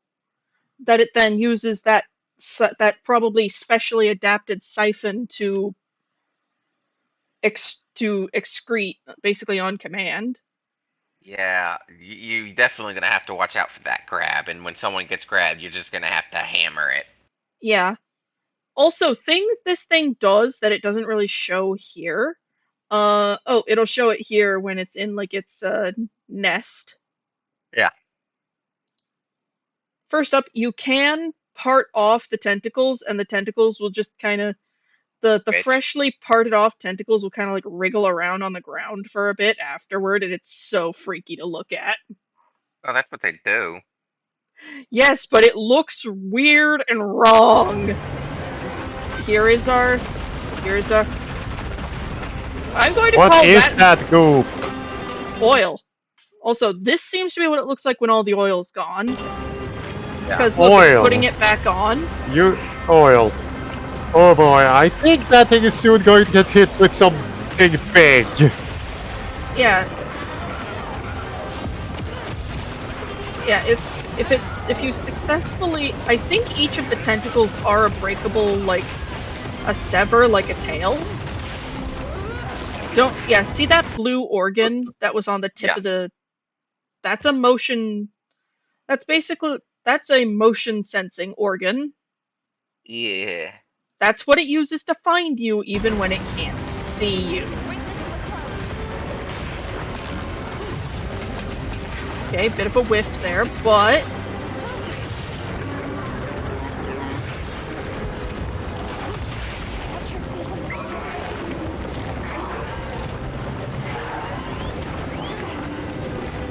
[SPEAKER 4] that it then uses that probably specially adapted siphon to excrete basically on command.
[SPEAKER 3] Yeah, you definitely gonna have to watch out for that grab, and when someone gets grabbed, you're just gonna have to hammer it.
[SPEAKER 4] Yeah. Also, things this thing does that it doesn't really show here. It'll show it here when it's in, like, its nest.
[SPEAKER 3] Yeah.
[SPEAKER 4] First up, you can part off the tentacles, and the tentacles will just kind of... The freshly parted off tentacles will kind of, like, wriggle around on the ground for a bit afterward, and it's so freaky to look at.
[SPEAKER 3] Oh, that's what they do.
[SPEAKER 4] Yes, but it looks weird and wrong. Here's our... I'm going to call that...
[SPEAKER 1] What is that goop?
[SPEAKER 4] Oil. Also, this seems to be what it looks like when all the oil's gone. Because
[SPEAKER 1] Yeah.
[SPEAKER 4] look, it's putting it back on.
[SPEAKER 1] Oil. Oh boy, I think that thing is soon going to get hit with something big.
[SPEAKER 4] Yeah. Yeah, if you successfully... I think each of the tentacles are a breakable, like, a sever, like a tail. See that blue organ that was on the tip of the... That's a motion... That's a motion sensing organ.
[SPEAKER 3] Yeah.
[SPEAKER 4] That's what it uses to find you, even when it can't see you. Okay, bit of a whiff there, but...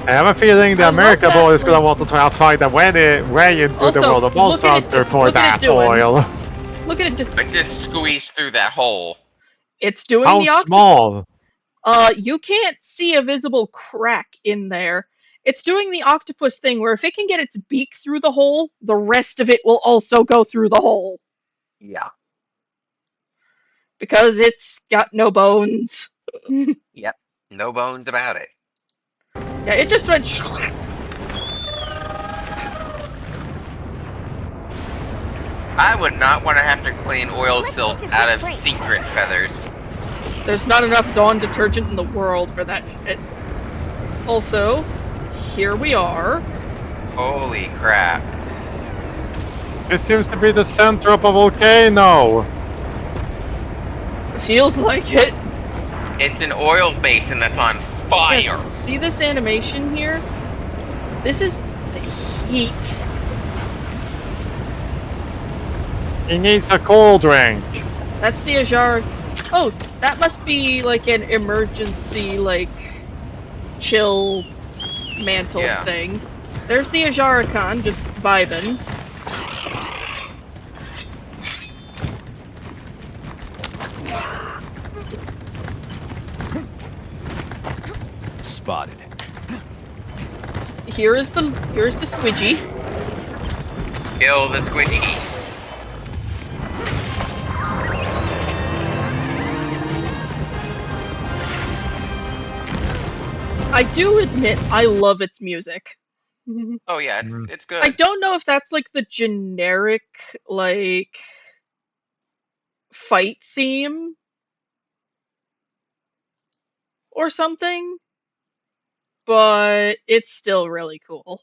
[SPEAKER 1] I have a feeling the America boy is gonna want to try and find a way into the world of Monster Hunter for that oil.
[SPEAKER 4] Look at it.
[SPEAKER 3] Like just squeeze through that hole.
[SPEAKER 4] It's doing
[SPEAKER 1] How small?
[SPEAKER 4] You can't see a visible crack in there. It's doing the octopus thing where if it can get its beak through the hole, the rest of it will also go through the hole.
[SPEAKER 3] Yeah.
[SPEAKER 4] Because it's got no bones.
[SPEAKER 3] Yep. No bones about it.
[SPEAKER 4] Yeah, it just went
[SPEAKER 3] I would not want to have to clean oil silt out of secret feathers.
[SPEAKER 4] There's not enough Dawn detergent in the world for that shit. Also, here we are.
[SPEAKER 3] Holy crap.
[SPEAKER 1] It seems to be the center of a volcano.
[SPEAKER 4] Feels like it.
[SPEAKER 3] It's an oil basin that's on fire.
[SPEAKER 4] Yes, see this animation here? This is the heat.
[SPEAKER 1] He needs a cold drink.
[SPEAKER 4] That's the Ajar. Oh, that must be like an emergency, like, chill mantle thing. There's the Ajarakan just vibing.
[SPEAKER 10] Spotted.
[SPEAKER 4] Here's the squidgy.
[SPEAKER 3] Kill the squidgy.
[SPEAKER 4] I do admit I love its music.
[SPEAKER 3] Oh yeah, it's good.
[SPEAKER 4] I don't know if that's like the generic like fight theme or something, but it's still really cool.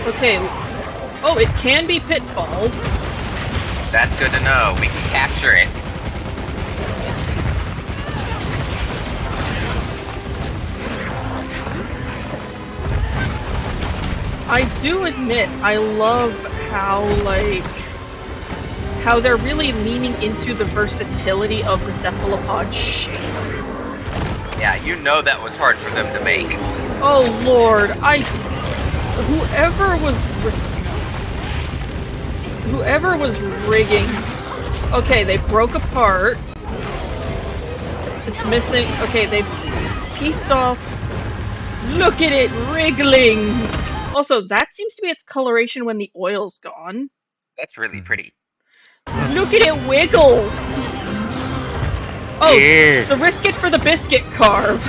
[SPEAKER 4] Okay. Oh, it can be pitfalled.
[SPEAKER 3] That's good to know. We can capture it.
[SPEAKER 4] I do admit I love how how they're really leaning into the versatility of the cephalopod shape.
[SPEAKER 3] Yeah, you know that was hard for them to make.
[SPEAKER 4] Oh lord, whoever was rigging. Okay, they broke apart. It's missing. Okay, they pieced off. Look at it wriggling. Also, that seems to be its coloration when the oil's gone.
[SPEAKER 3] That's really pretty.
[SPEAKER 4] Look at it wiggle. Oh,
[SPEAKER 1] Yeah.
[SPEAKER 4] the risk it for the biscuit carve.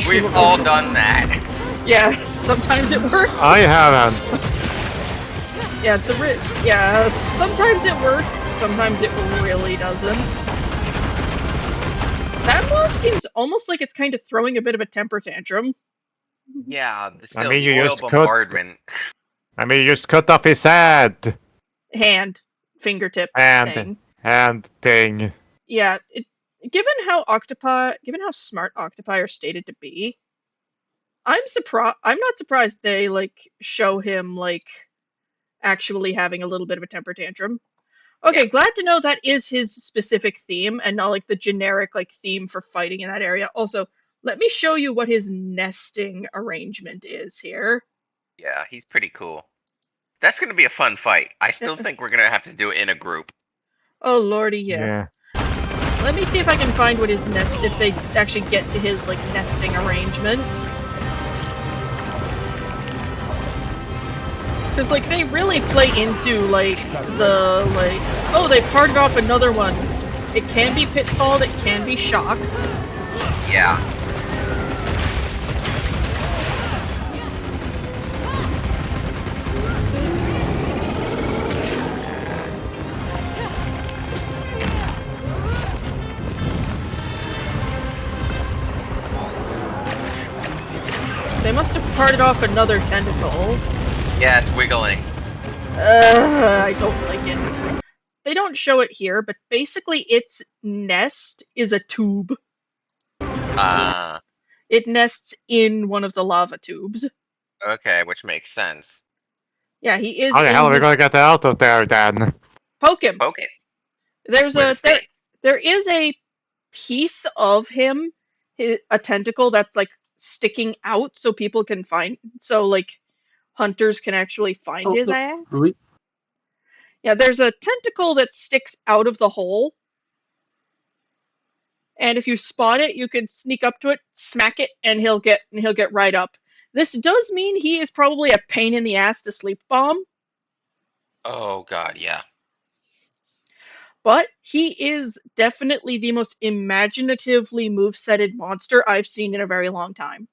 [SPEAKER 3] We've all done that.
[SPEAKER 4] Yeah, sometimes it works.
[SPEAKER 1] I haven't.
[SPEAKER 4] Yeah, sometimes it works, sometimes it really doesn't. That move seems almost like it's kind of throwing a bit of a temper tantrum.
[SPEAKER 3] Yeah,
[SPEAKER 1] I mean, you
[SPEAKER 3] the oil
[SPEAKER 1] just cut-
[SPEAKER 3] bombardment.
[SPEAKER 1] You just cut off his head.
[SPEAKER 4] Hand, fingertip
[SPEAKER 1] Hand.
[SPEAKER 4] thing.
[SPEAKER 1] Hand thing.
[SPEAKER 4] Yeah, given how smart octopi are stated to be, I'm not surprised they like show him like actually having a little bit of a temper tantrum. Okay, glad to know that is his specific theme and not like the generic like theme for fighting in that area. Also, let me show you what his nesting arrangement is here.
[SPEAKER 3] Yeah, he's pretty cool. That's gonna be a fun fight. I still think we're gonna have to do it in a group.
[SPEAKER 4] Oh lordy, yes.
[SPEAKER 1] Yeah.
[SPEAKER 4] Let me see if I can find what his if they actually get to his like nesting arrangement. Because like they really play into like the like, oh, they parted off another one. It can be pitfalled, it can be shocked.
[SPEAKER 3] Yeah.
[SPEAKER 4] They must have parted off another tentacle.
[SPEAKER 3] Yeah, it's wiggling.
[SPEAKER 4] I don't like it. They don't show it here, but basically its nest is a tube. It nests in one of the lava tubes.
[SPEAKER 3] Okay, which makes sense.
[SPEAKER 4] Yeah, he is.
[SPEAKER 1] How the hell are we gonna get out of there then?
[SPEAKER 4] Poke him.
[SPEAKER 3] Poke it.
[SPEAKER 4] There's there is a piece of him, a tentacle that's like sticking out, so people can find. So like hunters can actually find his ass. Yeah, there's a tentacle that sticks out of the hole. And if you spot it, you can sneak up to it, smack it, and he'll get right up. This does mean he is probably a pain in the ass to sleep bomb.
[SPEAKER 3] Oh god, yeah.
[SPEAKER 4] But he is definitely the most imaginatively movesetted monster I've seen in a very long time.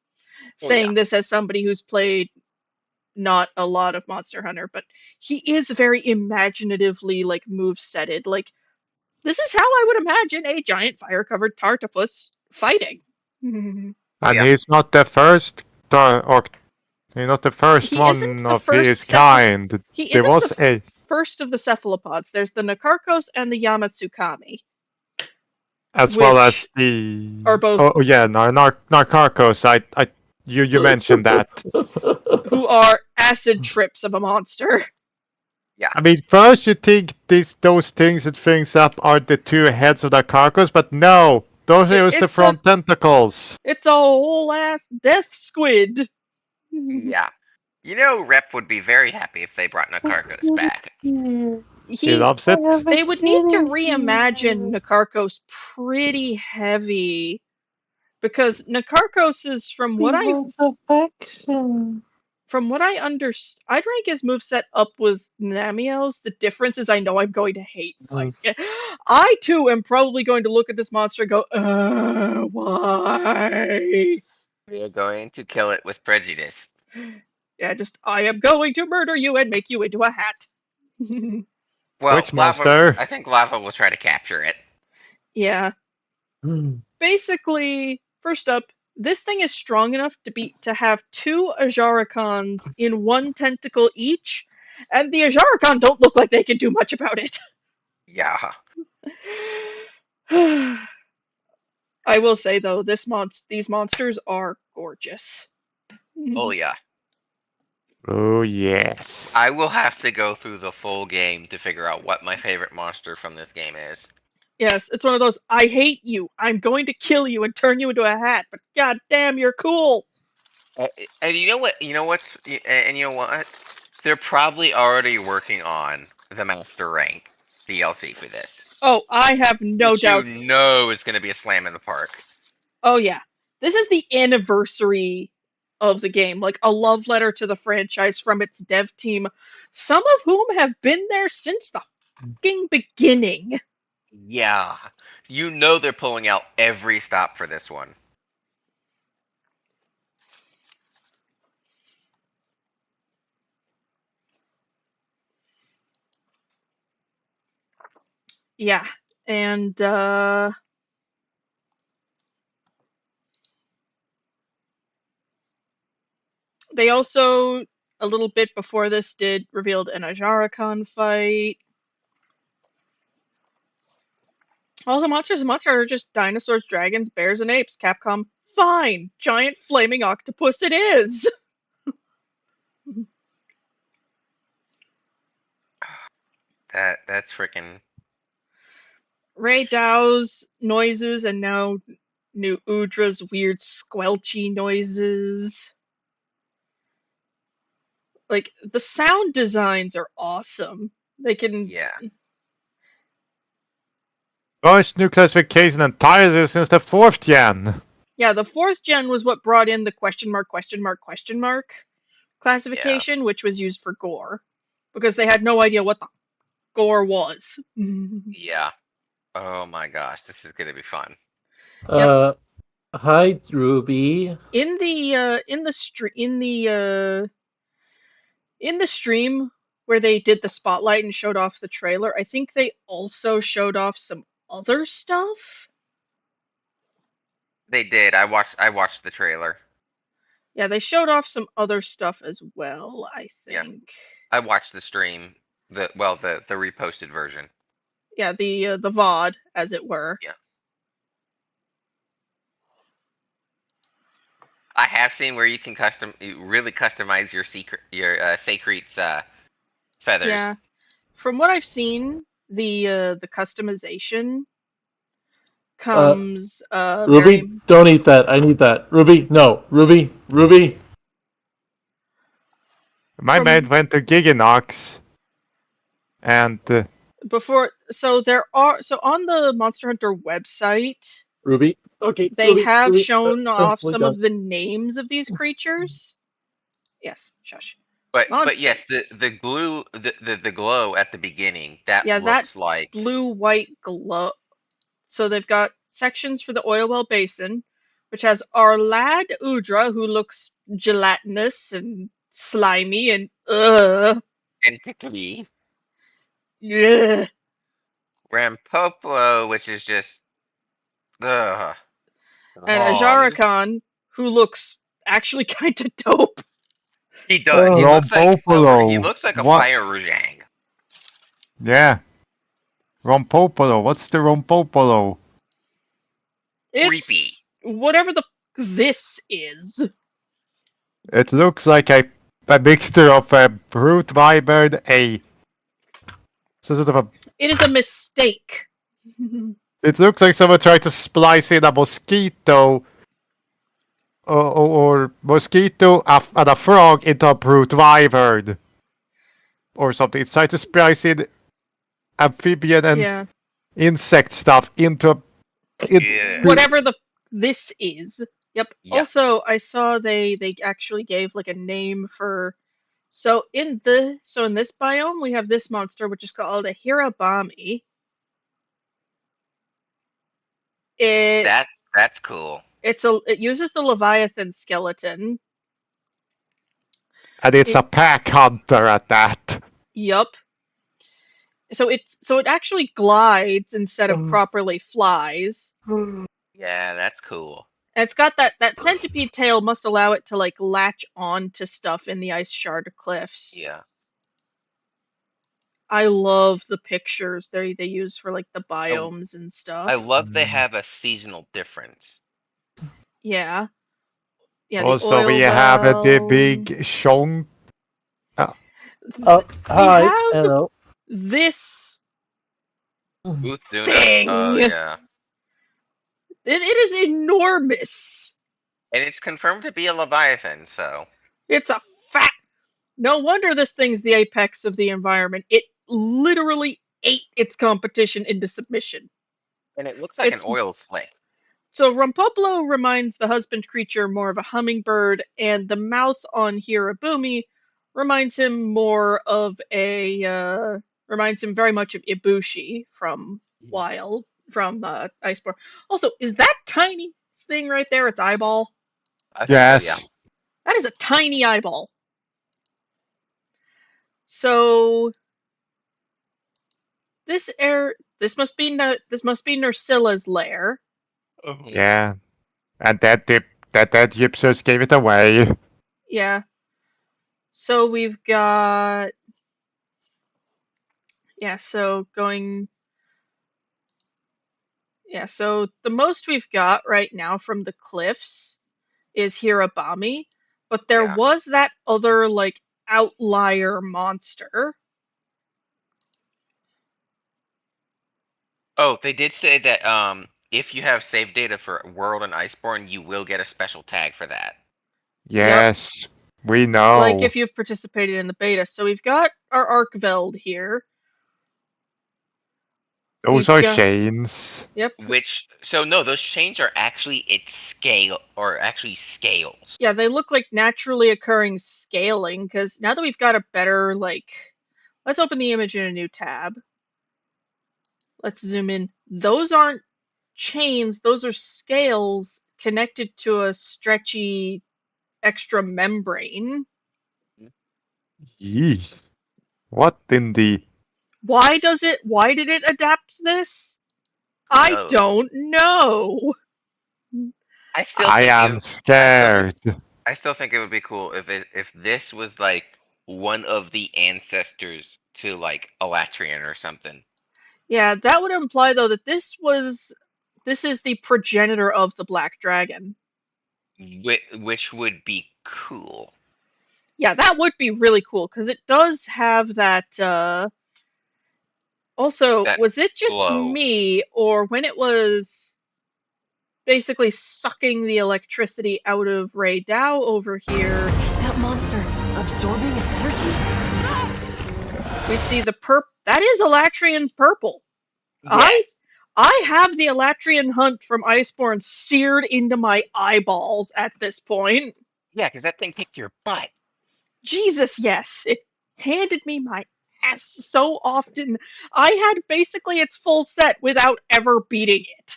[SPEAKER 4] Saying this as somebody who's played not a lot of Monster Hunter, but he is very imaginatively like movesetted. Like, this is how I would imagine a giant fire-covered Tartopus fighting.
[SPEAKER 1] And
[SPEAKER 3] yeah.
[SPEAKER 1] he's not the first, or he's not the first
[SPEAKER 4] He isn't
[SPEAKER 1] one
[SPEAKER 4] the
[SPEAKER 1] of
[SPEAKER 4] first
[SPEAKER 1] his kind.
[SPEAKER 4] He
[SPEAKER 1] There
[SPEAKER 4] isn't
[SPEAKER 1] was
[SPEAKER 4] the
[SPEAKER 1] a
[SPEAKER 4] first of the cephalopods. There's the Nakarkos and the Yamatsukami,
[SPEAKER 1] as well as
[SPEAKER 4] which
[SPEAKER 1] the
[SPEAKER 4] are both
[SPEAKER 1] yeah, Narcarcos. You mentioned that.
[SPEAKER 4] who are acid trips of a monster.
[SPEAKER 1] I mean, first you think those things that things up are the two heads of the carcass, but no, those are just the
[SPEAKER 4] It's
[SPEAKER 1] front tentacles.
[SPEAKER 4] It's a whole ass death squid.
[SPEAKER 3] Yeah. You know, Rep would be very happy if they brought Nakarkos back.
[SPEAKER 1] He loves it.
[SPEAKER 4] They would need to reimagine Nakarkos pretty heavy. Because Nakarkos is from what I understand, I'd rank his moveset up with Namiel's. The difference is I know I'm going to hate fighting. I too am probably going to look at this monster and go, why?
[SPEAKER 3] We're going to kill it with prejudice.
[SPEAKER 4] Yeah, I am going to murder you and make you into a hat.
[SPEAKER 3] Well,
[SPEAKER 1] Which
[SPEAKER 3] Lava,
[SPEAKER 1] monster?
[SPEAKER 3] I think Lava will try to capture it.
[SPEAKER 4] Yeah. Basically, first up, this thing is strong enough to have two Ajaricons in one tentacle each, and the Ajaricon don't look like they can do much about it.
[SPEAKER 3] Yeah.
[SPEAKER 4] I will say though, these monsters are gorgeous.
[SPEAKER 3] Oh yeah.
[SPEAKER 1] Oh yes.
[SPEAKER 3] I will have to go through the full game to figure out what my favorite monster from this game is.
[SPEAKER 4] Yes, it's one of those, I hate you, I'm going to kill you and turn you into a hat, but god damn, you're cool!
[SPEAKER 3] And you know what? You know what's? And you know what? They're probably already working on the Master Rank DLC for this.
[SPEAKER 4] Oh, I have no
[SPEAKER 3] which
[SPEAKER 4] doubts.
[SPEAKER 3] You know is going to be a slam in the park.
[SPEAKER 4] Oh yeah, this is the anniversary of the game, like a love letter to the franchise from its dev team, some of whom have been there since the fucking beginning.
[SPEAKER 3] Yeah, you know they're pulling out every stop for this one.
[SPEAKER 4] Yeah, and they also, a little bit before this, revealed an Ajaricon fight. All the monsters in Monster are just dinosaurs, dragons, bears, and apes. Capcom, fine, giant flaming octopus it is!
[SPEAKER 3] That's freaking
[SPEAKER 4] Ray Dow's noises, and now new Udra's weird squelchy noises. Like, the sound designs are awesome. They can...
[SPEAKER 3] Yeah.
[SPEAKER 1] First new classification entirely since the 4th gen.
[SPEAKER 4] Yeah, the 4th gen was what brought in the question mark classification, which was used for gore. Because they had no idea what the gore was.
[SPEAKER 3] Yeah. Oh my gosh, this is gonna be fun.
[SPEAKER 5] Hi, Ruby.
[SPEAKER 4] In the stream where they did the spotlight and showed off the trailer, I think they also showed off some other stuff.
[SPEAKER 3] They did. I watched the trailer.
[SPEAKER 4] Yeah, they showed off some other stuff as well, I think.
[SPEAKER 3] Yeah. I watched the stream. The reposted version.
[SPEAKER 4] Yeah, the VOD, as it were.
[SPEAKER 3] Yeah. I have seen where you can really customize your Secret's feathers.
[SPEAKER 4] Yeah. From what I've seen, the customization comes
[SPEAKER 5] Ruby, don't eat that. I need that. Ruby, no. Ruby.
[SPEAKER 1] My maid went to Giganox, and
[SPEAKER 4] so on the Monster Hunter website,
[SPEAKER 5] Ruby. Okay.
[SPEAKER 4] They have
[SPEAKER 5] Ruby,
[SPEAKER 4] shown off some
[SPEAKER 5] done.
[SPEAKER 4] of the names of these creatures. Yes, shush.
[SPEAKER 3] But yes, the glow at the beginning that looks like
[SPEAKER 4] blue-white glow. So they've got sections for the oil well basin, which has our lad Udra, who looks gelatinous and slimy and
[SPEAKER 3] entity.
[SPEAKER 4] Yeah.
[SPEAKER 3] Rampoplo, which is just
[SPEAKER 4] And
[SPEAKER 3] Aw,
[SPEAKER 4] Ajarakan, who looks actually kind of dope.
[SPEAKER 3] He does. He looks like he looks like a
[SPEAKER 1] What?
[SPEAKER 3] Fire Rujang.
[SPEAKER 1] Yeah. Rompopolo. What's the Rompopolo?
[SPEAKER 4] It's
[SPEAKER 3] Creepy.
[SPEAKER 4] whatever the this is.
[SPEAKER 1] It looks like a mixture of a brute wyvern, a sort of a.
[SPEAKER 4] It is a mistake.
[SPEAKER 1] It looks like someone tried to splice in a mosquito, or mosquito and a frog into a brute wyvern, or something. It's trying to splice in amphibian and insect stuff into a.
[SPEAKER 4] Whatever this is. Yep.
[SPEAKER 3] Yeah.
[SPEAKER 4] Also, I saw they actually gave like a name for. So in this biome, we have this monster, which is called a Hirabami.
[SPEAKER 3] That's cool.
[SPEAKER 4] It uses the Leviathan skeleton.
[SPEAKER 1] And it's a pack hunter at that.
[SPEAKER 4] Yup. So it actually glides instead of properly flies.
[SPEAKER 3] Yeah, that's cool.
[SPEAKER 4] And it's got that centipede tail must allow it to like latch on to stuff in the ice shard cliffs.
[SPEAKER 3] Yeah.
[SPEAKER 4] I love the pictures they use for like the biomes and stuff.
[SPEAKER 3] I love they have a seasonal difference.
[SPEAKER 4] Yeah. Yeah.
[SPEAKER 1] Also, we have the big Shong.
[SPEAKER 5] Hi.
[SPEAKER 4] have
[SPEAKER 5] Hello.
[SPEAKER 4] this
[SPEAKER 3] Booth
[SPEAKER 4] thing.
[SPEAKER 3] Oh yeah.
[SPEAKER 4] It is enormous.
[SPEAKER 3] And it's confirmed to be a Leviathan, so.
[SPEAKER 4] It's a fat. No wonder this thing's the apex of the environment. It literally ate its competition into submission.
[SPEAKER 3] And it looks like an oil slick.
[SPEAKER 4] So Rompopolo reminds the husband creature more of a hummingbird, and the mouth on Hirabumi reminds him more of reminds him very much of Ibushi from Iceborne. Also, is that tiny thing right there its eyeball?
[SPEAKER 1] Yes.
[SPEAKER 3] Yeah.
[SPEAKER 4] That is a tiny eyeball. So this must be Nersilla's lair.
[SPEAKER 1] Yeah. And that Gypsos gave it away.
[SPEAKER 4] Yeah. So we've got so the most we've got right now from the cliffs is Hirabami, but there was that other like outlier monster.
[SPEAKER 3] Oh, they did say that if you have save data for World and Iceborne, you will get a special tag for that.
[SPEAKER 1] Yes, we know.
[SPEAKER 4] Like if you've participated in the beta. So we've got our Arkveld here.
[SPEAKER 1] Those are chains.
[SPEAKER 4] Yep.
[SPEAKER 3] Those chains are actually its scale, or actually scales.
[SPEAKER 4] Yeah, they look like naturally occurring scaling, because now that we've got a better, let's open the image in a new tab. Let's zoom in. Those aren't chains, those are scales connected to a stretchy extra membrane.
[SPEAKER 1] Yee. What in the...
[SPEAKER 4] Why did it adapt this? I don't know.
[SPEAKER 1] I am scared.
[SPEAKER 3] I still think it would be cool if this was like one of the ancestors to like Elatrian or something.
[SPEAKER 4] Yeah, that would imply though that this is the progenitor of the Black Dragon.
[SPEAKER 3] Which would be cool.
[SPEAKER 4] Yeah, that would be really cool because it does have that. Also, was it just me, or when it was basically sucking the electricity out of Ray Dow over here?
[SPEAKER 6] Is that monster absorbing its energy?
[SPEAKER 4] We see the that is Elatrian's purple.
[SPEAKER 3] Yes.
[SPEAKER 4] I have the Elatrian hunt from Iceborne seared into my eyeballs at this point.
[SPEAKER 3] Yeah, because that thing kicked your butt.
[SPEAKER 4] Jesus, yes. It handed me my ass so often. I had basically its full set without ever beating it.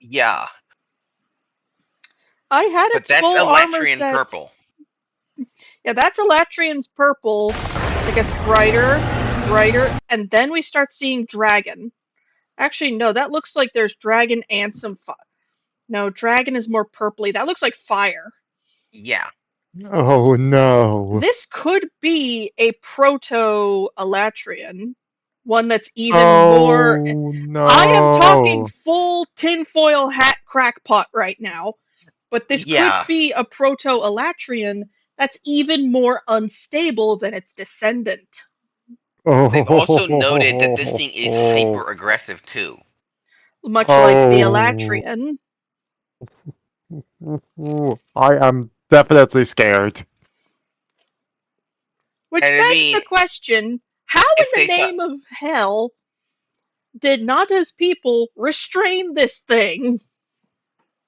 [SPEAKER 3] Yeah.
[SPEAKER 4] I had its full armor set.
[SPEAKER 3] That's Elatrian purple.
[SPEAKER 4] Yeah, that's Elatrian's purple. It gets brighter, and then we start seeing dragon. Actually, no, that looks like there's dragon and some fire. No, dragon is more purpley. That looks like fire.
[SPEAKER 3] Yeah.
[SPEAKER 1] Oh no.
[SPEAKER 4] This could be a proto-Elatrian. One that's even
[SPEAKER 1] Oh
[SPEAKER 4] more...
[SPEAKER 1] no.
[SPEAKER 4] I am talking full tinfoil hat crackpot right now. But this could be a proto-Elatrian that's even more unstable than its descendant.
[SPEAKER 3] They've also noted that this thing is hyper aggressive too.
[SPEAKER 4] Much like the Elatrian.
[SPEAKER 1] I am definitely scared.
[SPEAKER 4] Which begs the question, how in the name of hell did Nata's people restrain this thing?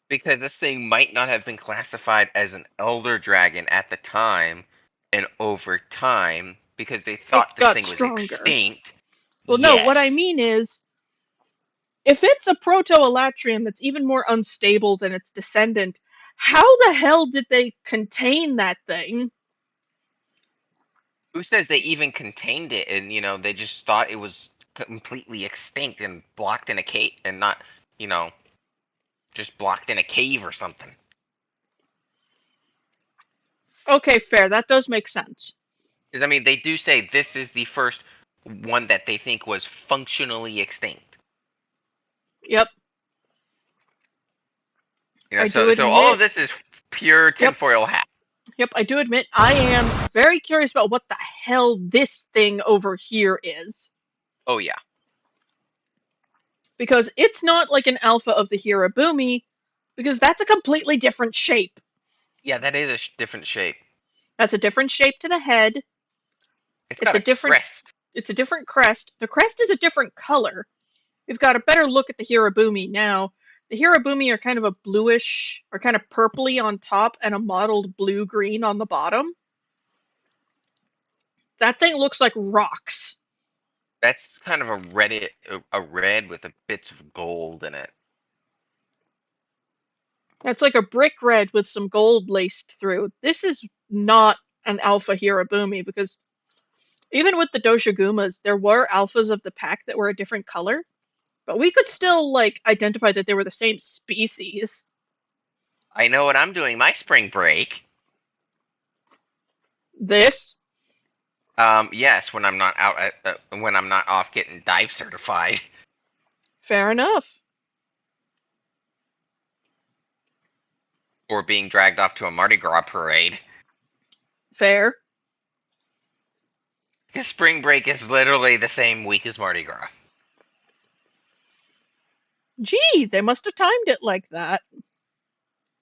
[SPEAKER 3] Because this thing might not have been classified as an elder dragon at the time, and over time, because they thought this thing was extinct.
[SPEAKER 4] Well, no, what I mean is, if it's a proto-Elatrian that's even more unstable than its descendant, how the hell did they contain that thing?
[SPEAKER 3] Who says they even contained it and, they just thought it was completely extinct and blocked in a cave and not, just blocked in a cave or something?
[SPEAKER 4] Okay, fair. That does make sense.
[SPEAKER 3] Because, I mean, they do say this is the first one that they think was functionally extinct.
[SPEAKER 4] Yep.
[SPEAKER 3] So all of this is pure tinfoil hat.
[SPEAKER 4] Yep, I do admit I am very curious about what the hell this thing over here is.
[SPEAKER 3] Oh, yeah.
[SPEAKER 4] Because it's not like an alpha of the Hirabumi, because that's a completely different shape.
[SPEAKER 3] Yeah, that is a different shape.
[SPEAKER 4] That's a different shape to the head.
[SPEAKER 3] It's got a different crest.
[SPEAKER 4] It's a different crest. The crest is a different color. We've got a better look at the Hirabumi now. The Hirabumi are kind of a bluish, or kind of purpley on top, and a mottled blue-green on the bottom. That thing looks like rocks.
[SPEAKER 3] That's kind of a red with a bits of gold in it.
[SPEAKER 4] It's like a brick red with some gold laced through. This is not an alpha Hirabumi, because even with the Doshagumas, there were alphas of the pack that were a different color. But we could still, identify that they were the same species.
[SPEAKER 3] I know what I'm doing my spring break.
[SPEAKER 4] This?
[SPEAKER 3] Yes, when I'm not out when I'm not off getting dive certified.
[SPEAKER 4] Fair enough.
[SPEAKER 3] Or being dragged off to a Mardi Gras parade.
[SPEAKER 4] Fair.
[SPEAKER 3] Because spring break is literally the same week as Mardi Gras.
[SPEAKER 4] Gee, they must have timed it like that.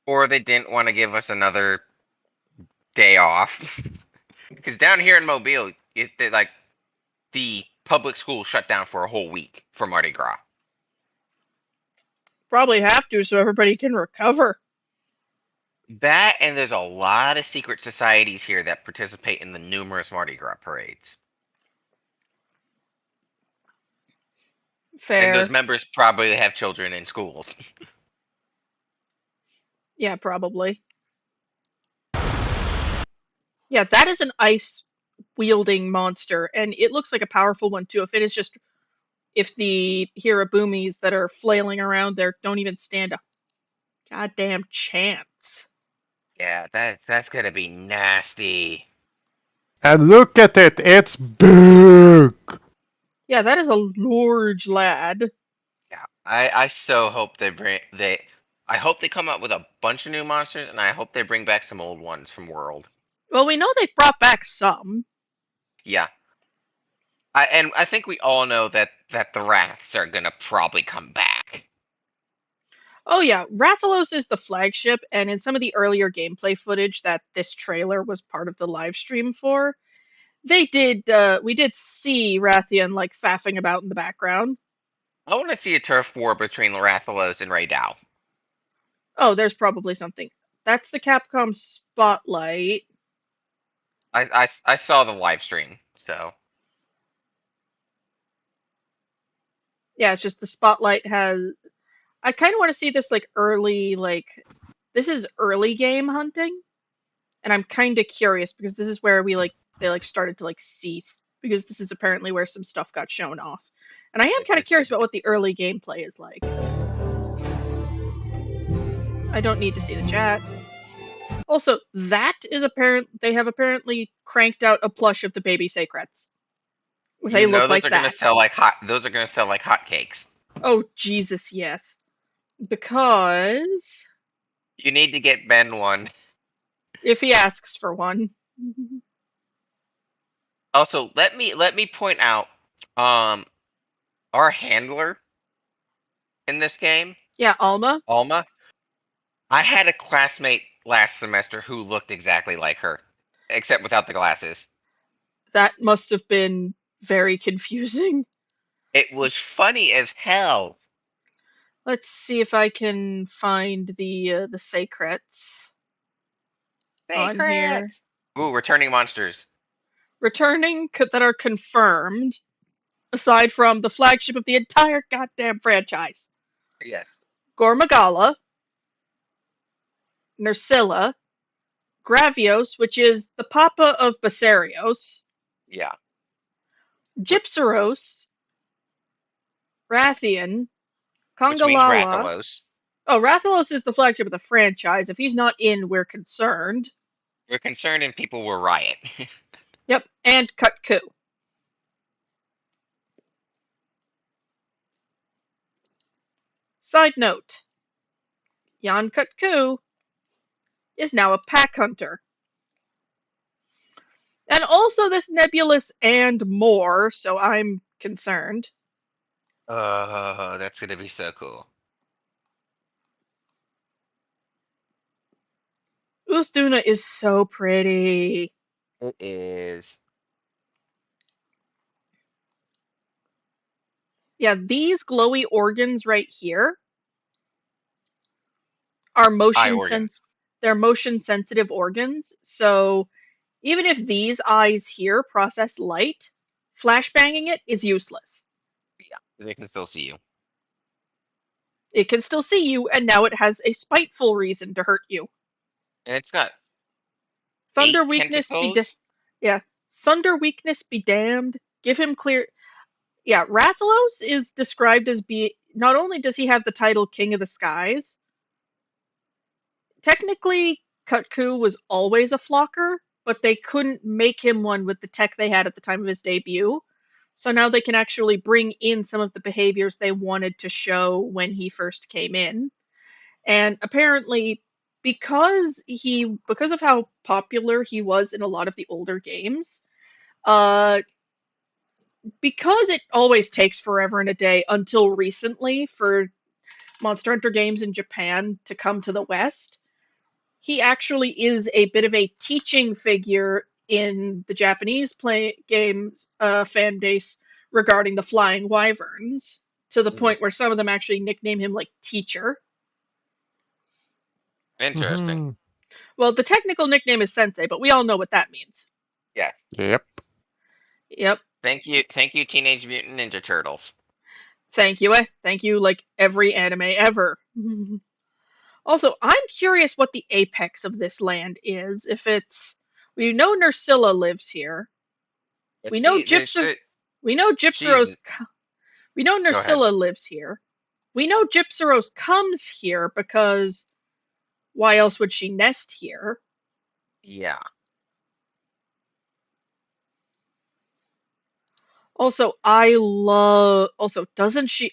[SPEAKER 3] Or they didn't want to give us another day off. Because down here in Mobile, the public school shut down for a whole week for Mardi Gras.
[SPEAKER 4] Probably have to so everybody can recover.
[SPEAKER 3] That, and there's a lot of secret societies here that participate in the numerous Mardi Gras parades.
[SPEAKER 4] Fair.
[SPEAKER 3] And those members probably have children in schools.
[SPEAKER 4] Yeah, probably. Yeah, that is an ice-wielding monster, and it looks like a powerful one, too. If the Hirabumis that are flailing around there don't even stand a goddamn chance.
[SPEAKER 3] Yeah, that's gonna be nasty.
[SPEAKER 1] And look at it, it's big!
[SPEAKER 4] Yeah, that is a large lad.
[SPEAKER 3] Yeah, I so hope I hope they come up with a bunch of new monsters, and I hope they bring back some old ones from World.
[SPEAKER 4] Well, we know they brought back some.
[SPEAKER 3] Yeah. I think we all know that the Wraths are gonna probably come back.
[SPEAKER 4] Oh yeah, Rathalos is the flagship, and in some of the earlier gameplay footage that this trailer was part of the live stream for, we did see Rathian faffing about in the background.
[SPEAKER 3] I want to see a turf war between Rathalos and Raidao.
[SPEAKER 4] Oh, there's probably something. That's the Capcom Spotlight.
[SPEAKER 3] I saw the live stream, so.
[SPEAKER 4] Yeah, it's just the Spotlight has... I kind of want to see this early, this is early game hunting, and I'm kind of curious because this is where they started to cease, because this is apparently where some stuff got shown off, and I am kind of curious about what the early gameplay is like. I don't need to see the chat. Also, that is apparent. They have apparently cranked out a plush of the baby Secrets. They
[SPEAKER 3] You know
[SPEAKER 4] look
[SPEAKER 3] those
[SPEAKER 4] like
[SPEAKER 3] are gonna
[SPEAKER 4] that.
[SPEAKER 3] sell like hot. Those are gonna sell like hotcakes.
[SPEAKER 4] Oh Jesus, yes. Because
[SPEAKER 3] You need to get Ben one.
[SPEAKER 4] if he asks for one.
[SPEAKER 3] Also, let me point out, our handler in this game,
[SPEAKER 4] Yeah, Alma.
[SPEAKER 3] Alma. I had a classmate last semester who looked exactly like her, except without the glasses.
[SPEAKER 4] That must have been very confusing.
[SPEAKER 3] It was funny as hell.
[SPEAKER 4] Let's see if I can find the Secrets on here.
[SPEAKER 3] Ooh, returning monsters.
[SPEAKER 4] Returning that are confirmed, aside from the flagship of the entire goddamn franchise.
[SPEAKER 3] Yes.
[SPEAKER 4] Gormagala, Nursilla, Gravios, which is the papa of Basarios,
[SPEAKER 3] Yeah.
[SPEAKER 4] Gypsaros, Rathian,
[SPEAKER 3] Which means
[SPEAKER 4] Congalala.
[SPEAKER 3] Rathalos.
[SPEAKER 4] Oh, Rathalos is the flagship of the franchise. If he's not in, we're concerned.
[SPEAKER 3] We're concerned and people will riot.
[SPEAKER 4] Yep, and Kutku. Side note, Jan Kutku is now a pack hunter. And also this Nebulous and more, so I'm concerned.
[SPEAKER 3] That's gonna be so cool.
[SPEAKER 4] Uthduna is so pretty.
[SPEAKER 3] It is.
[SPEAKER 4] Yeah, these glowy organs right here are they're motion sensitive organs. So even if these eyes here process light, flashbanging it is useless.
[SPEAKER 3] Yeah, they can still see you.
[SPEAKER 4] It can still see you, and now it has a spiteful reason to hurt you.
[SPEAKER 3] And it's got
[SPEAKER 4] Thunder
[SPEAKER 3] 8
[SPEAKER 4] weakness
[SPEAKER 3] tentacles?
[SPEAKER 4] Thunder weakness be damned. Give him clear. Yeah, Rathalos is described as not only does he have the title King of the Skies, technically Kutku was always a flocker, but they couldn't make him one with the tech they had at the time of his debut. So now they can actually bring in some of the behaviors they wanted to show when he first came in. And apparently because of how popular he was in a lot of the older games, because it always takes forever and a day until recently for Monster Hunter games in Japan to come to the West, he actually is a bit of a teaching figure in the Japanese games fan base regarding the flying wyverns, to the point where some of them actually nickname him like Teacher.
[SPEAKER 3] Interesting.
[SPEAKER 4] Well, the technical nickname is Sensei, but we all know what that means.
[SPEAKER 3] Yeah.
[SPEAKER 4] Yep.
[SPEAKER 3] Thank you, Teenage Mutant Ninja Turtles.
[SPEAKER 4] Thank you, like every anime ever. Also, I'm curious what the apex of this land is. If it's, we know Nursilla lives here. We know Gypsaros. We know Gypsaros. We know Nursilla lives here. We know Gypsaros comes here because why else would she nest here?
[SPEAKER 3] Yeah.
[SPEAKER 4] Also, doesn't she?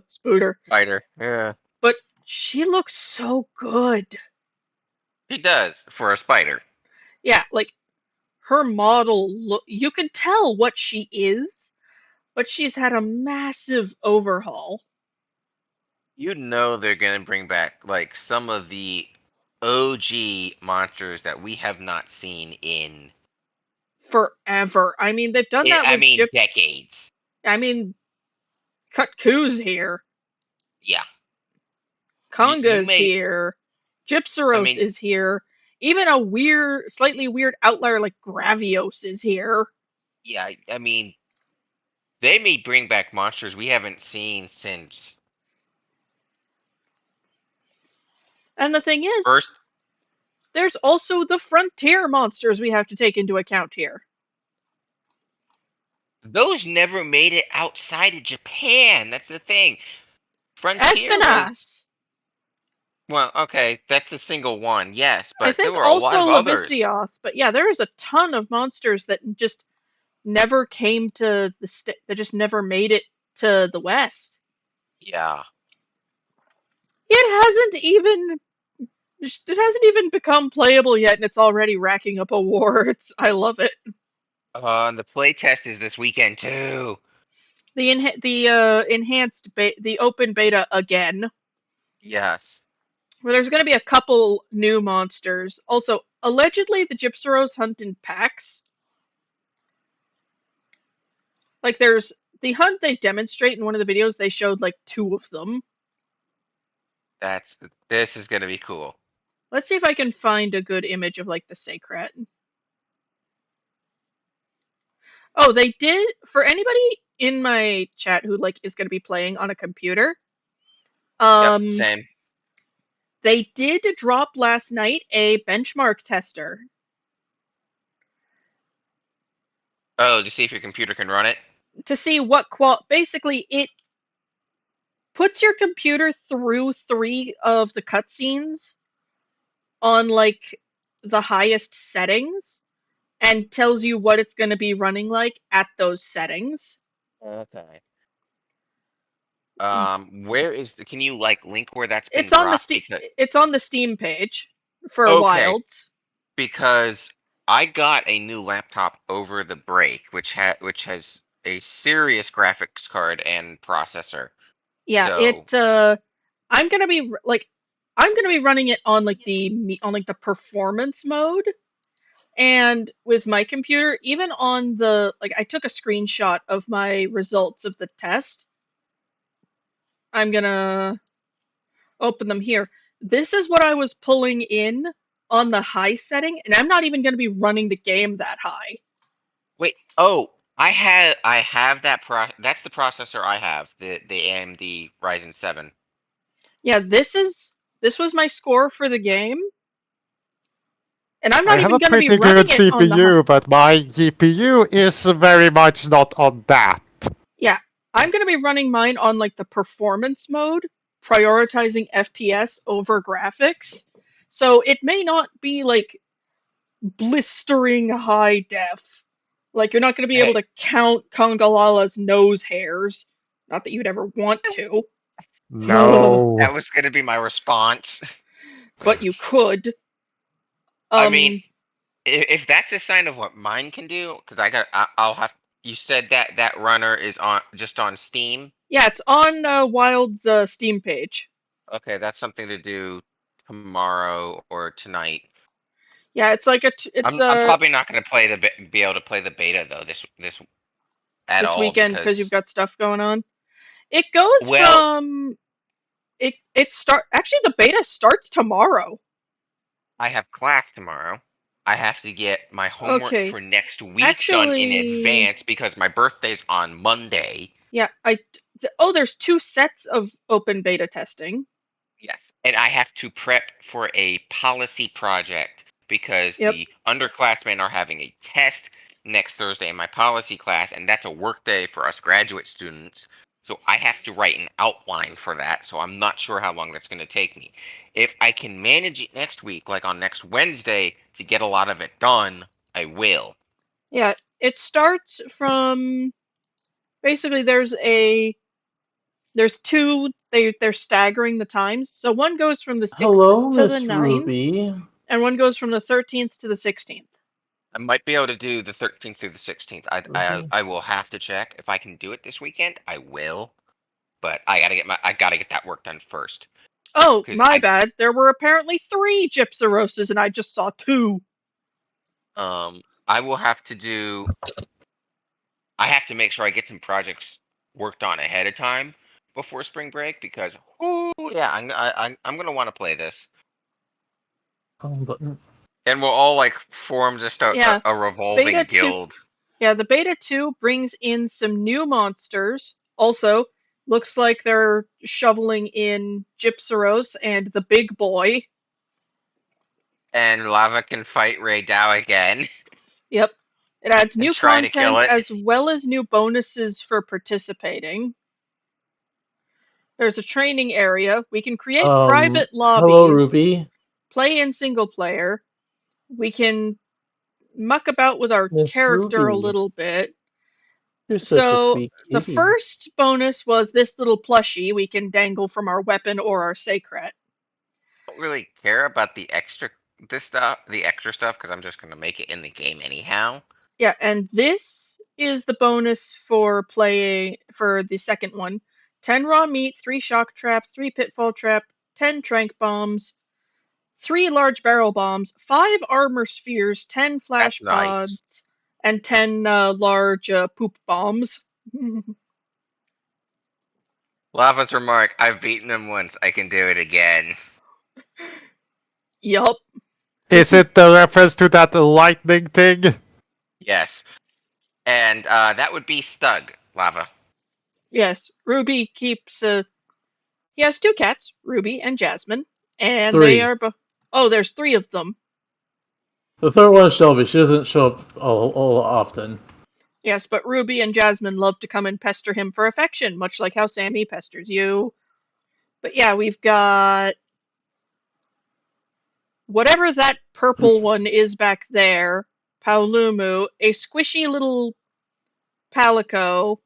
[SPEAKER 4] Spooter.
[SPEAKER 3] Spider. Yeah.
[SPEAKER 4] But she looks so good.
[SPEAKER 3] She does for a spider.
[SPEAKER 4] Yeah, like her model look. You can tell what she is, but she's had a massive overhaul.
[SPEAKER 3] You know they're gonna bring back like some of the OG monsters that we have not seen in
[SPEAKER 4] forever. I mean, they've done that with
[SPEAKER 3] decades.
[SPEAKER 4] I mean, Kutku's here.
[SPEAKER 3] Yeah.
[SPEAKER 4] Konga's here. Gypsaros is here. Even a slightly weird outlier like Gravios is here.
[SPEAKER 3] Yeah, I mean, they may bring back monsters we haven't seen since.
[SPEAKER 4] And the thing is, there's also the frontier monsters we have to take into account here.
[SPEAKER 3] Those never made it outside of Japan. That's the thing.
[SPEAKER 4] Espinas.
[SPEAKER 3] Well, okay, that's the single one, yes,
[SPEAKER 4] I
[SPEAKER 3] but there
[SPEAKER 4] think
[SPEAKER 3] were a lot
[SPEAKER 4] also
[SPEAKER 3] of others.
[SPEAKER 4] Levisioth, but yeah, there is a ton of monsters that just never came to that just never made it to the West.
[SPEAKER 3] Yeah.
[SPEAKER 4] It hasn't even become playable yet, and it's already racking up awards. I love it.
[SPEAKER 3] The playtest is this weekend too.
[SPEAKER 4] The open beta again.
[SPEAKER 3] Yes.
[SPEAKER 4] Where there's going to be a couple new monsters. Also, allegedly, the Gypceros hunt in packs. Like, there's the hunt they demonstrate in one of the videos. They showed like 2 of them.
[SPEAKER 3] This is gonna be cool.
[SPEAKER 4] Let's see if I can find a good image of like the Sacred. Oh, they did, for anybody in my chat who like is going to be playing on a computer.
[SPEAKER 3] Yep, same.
[SPEAKER 4] They did drop last night a benchmark tester.
[SPEAKER 3] Oh, to see if your computer can run it?
[SPEAKER 4] To see what basically it puts your computer through 3 of the cutscenes on like the highest settings and tells you what it's going to be running like at those settings.
[SPEAKER 3] Okay. Where is can you like link where that's been
[SPEAKER 4] It's on
[SPEAKER 3] dropped?
[SPEAKER 4] it's on the Steam page for
[SPEAKER 3] Okay.
[SPEAKER 4] Wilds.
[SPEAKER 3] Because I got a new laptop over the break, which has a serious graphics card and processor.
[SPEAKER 4] Yeah,
[SPEAKER 3] so...
[SPEAKER 4] I'm gonna be running it on like the performance mode, and with my computer, even on the I took a screenshot of my results of the test. I'm gonna open them here. This is what I was pulling in on the high setting, and I'm not even gonna be running the game that high.
[SPEAKER 3] Wait, oh, I have that's the processor I have, the AMD Ryzen 7.
[SPEAKER 4] Yeah, this was my score for the game. And I'm not even going to be running it on the...
[SPEAKER 1] I have a pretty good CPU, but my GPU is very much not on that.
[SPEAKER 4] Yeah, I'm going to be running mine on like the performance mode, prioritizing FPS over graphics. So it may not be like blistering high def. Like you're not going to be able to count Kongalala's nose hairs. Not that you'd ever want to.
[SPEAKER 1] No.
[SPEAKER 3] That was going to be my response.
[SPEAKER 4] But you could.
[SPEAKER 3] I mean, if that's a sign of what mine can do, because I'll have. You said that runner is just on Steam.
[SPEAKER 4] Yeah, it's on Wild's Steam page.
[SPEAKER 3] Okay, that's something to do tomorrow or tonight.
[SPEAKER 4] Yeah, it's like
[SPEAKER 3] I'm probably not going to be able to play the beta though this
[SPEAKER 4] weekend because you've got stuff going on. It goes from actually the beta starts tomorrow.
[SPEAKER 3] I have class tomorrow. I have to get my homework for next week done in advance because my birthday's on Monday.
[SPEAKER 4] Yeah, there's 2 sets of open beta testing.
[SPEAKER 3] Yes, and I have to prep for a policy project because the underclassmen are having a test next Thursday in my policy class, and that's a work day for us graduate students. So I have to write an outline for that, so I'm not sure how long that's going to take me. If I can manage it next week, like on next Wednesday, to get a lot of it done, I will.
[SPEAKER 4] Yeah, it starts from... Basically, there's 2... They're staggering the times. So one goes from the 6th to the 9th.
[SPEAKER 5] Ruby.
[SPEAKER 4] And one goes from the 13th to the 16th.
[SPEAKER 3] I might be able to do the 13th through the 16th. I will have to check. If I can do it this weekend, I will. But I gotta get that work done first.
[SPEAKER 4] Oh, my bad. There were apparently 3 Gypceroses, and I just saw 2.
[SPEAKER 3] I will have to do... I have to make sure I get some projects worked on ahead of time before spring break because, I'm gonna want to play this.
[SPEAKER 5] Home button.
[SPEAKER 3] And we'll all like form just a revolving guild.
[SPEAKER 4] Yeah, the beta 2 brings in some new monsters. Also, looks like they're shoveling in Gypceros and the big boy.
[SPEAKER 3] And Lava can fight Ray Dow again.
[SPEAKER 4] Yep. It adds new content as well as new bonuses for participating. There's a training area. We can create private lobbies.
[SPEAKER 5] Hello, Ruby.
[SPEAKER 4] Play in single player. We can muck about with our
[SPEAKER 5] Miss
[SPEAKER 4] character
[SPEAKER 5] Ruby.
[SPEAKER 4] a little bit.
[SPEAKER 5] You're such a
[SPEAKER 4] So
[SPEAKER 5] sweet
[SPEAKER 4] the
[SPEAKER 5] kitty.
[SPEAKER 4] first bonus was this little plushie we can dangle from our weapon or our sacred.
[SPEAKER 3] I don't really care about the extra stuff, because I'm just gonna make it in the game anyhow.
[SPEAKER 4] Yeah, and this is the bonus for playing for the second one. 10 raw meat, 3 shock trap, 3 pitfall trap, 10 trank bombs, 3 large barrel bombs, 5 armor spheres, 10 flash
[SPEAKER 3] That's nice.
[SPEAKER 4] pods, and 10 large poop bombs.
[SPEAKER 3] Lava's remark, I've beaten him once, I can do it again.
[SPEAKER 4] Yup.
[SPEAKER 1] Is it the reference to that lightning thing?
[SPEAKER 3] Yes. And that would be Stug, Lava.
[SPEAKER 4] Yes, Ruby keeps. He has 2 cats, Ruby and Jasmine, and
[SPEAKER 5] 3.
[SPEAKER 4] they are. Oh, there's 3 of them.
[SPEAKER 5] The third one is Shelby. She doesn't show up all often.
[SPEAKER 4] Yes, but Ruby and Jasmine love to come and pester him for affection, much like how Sammy pesters you. But yeah, we've got whatever that purple one is back there, Paolumu, a squishy little Palico,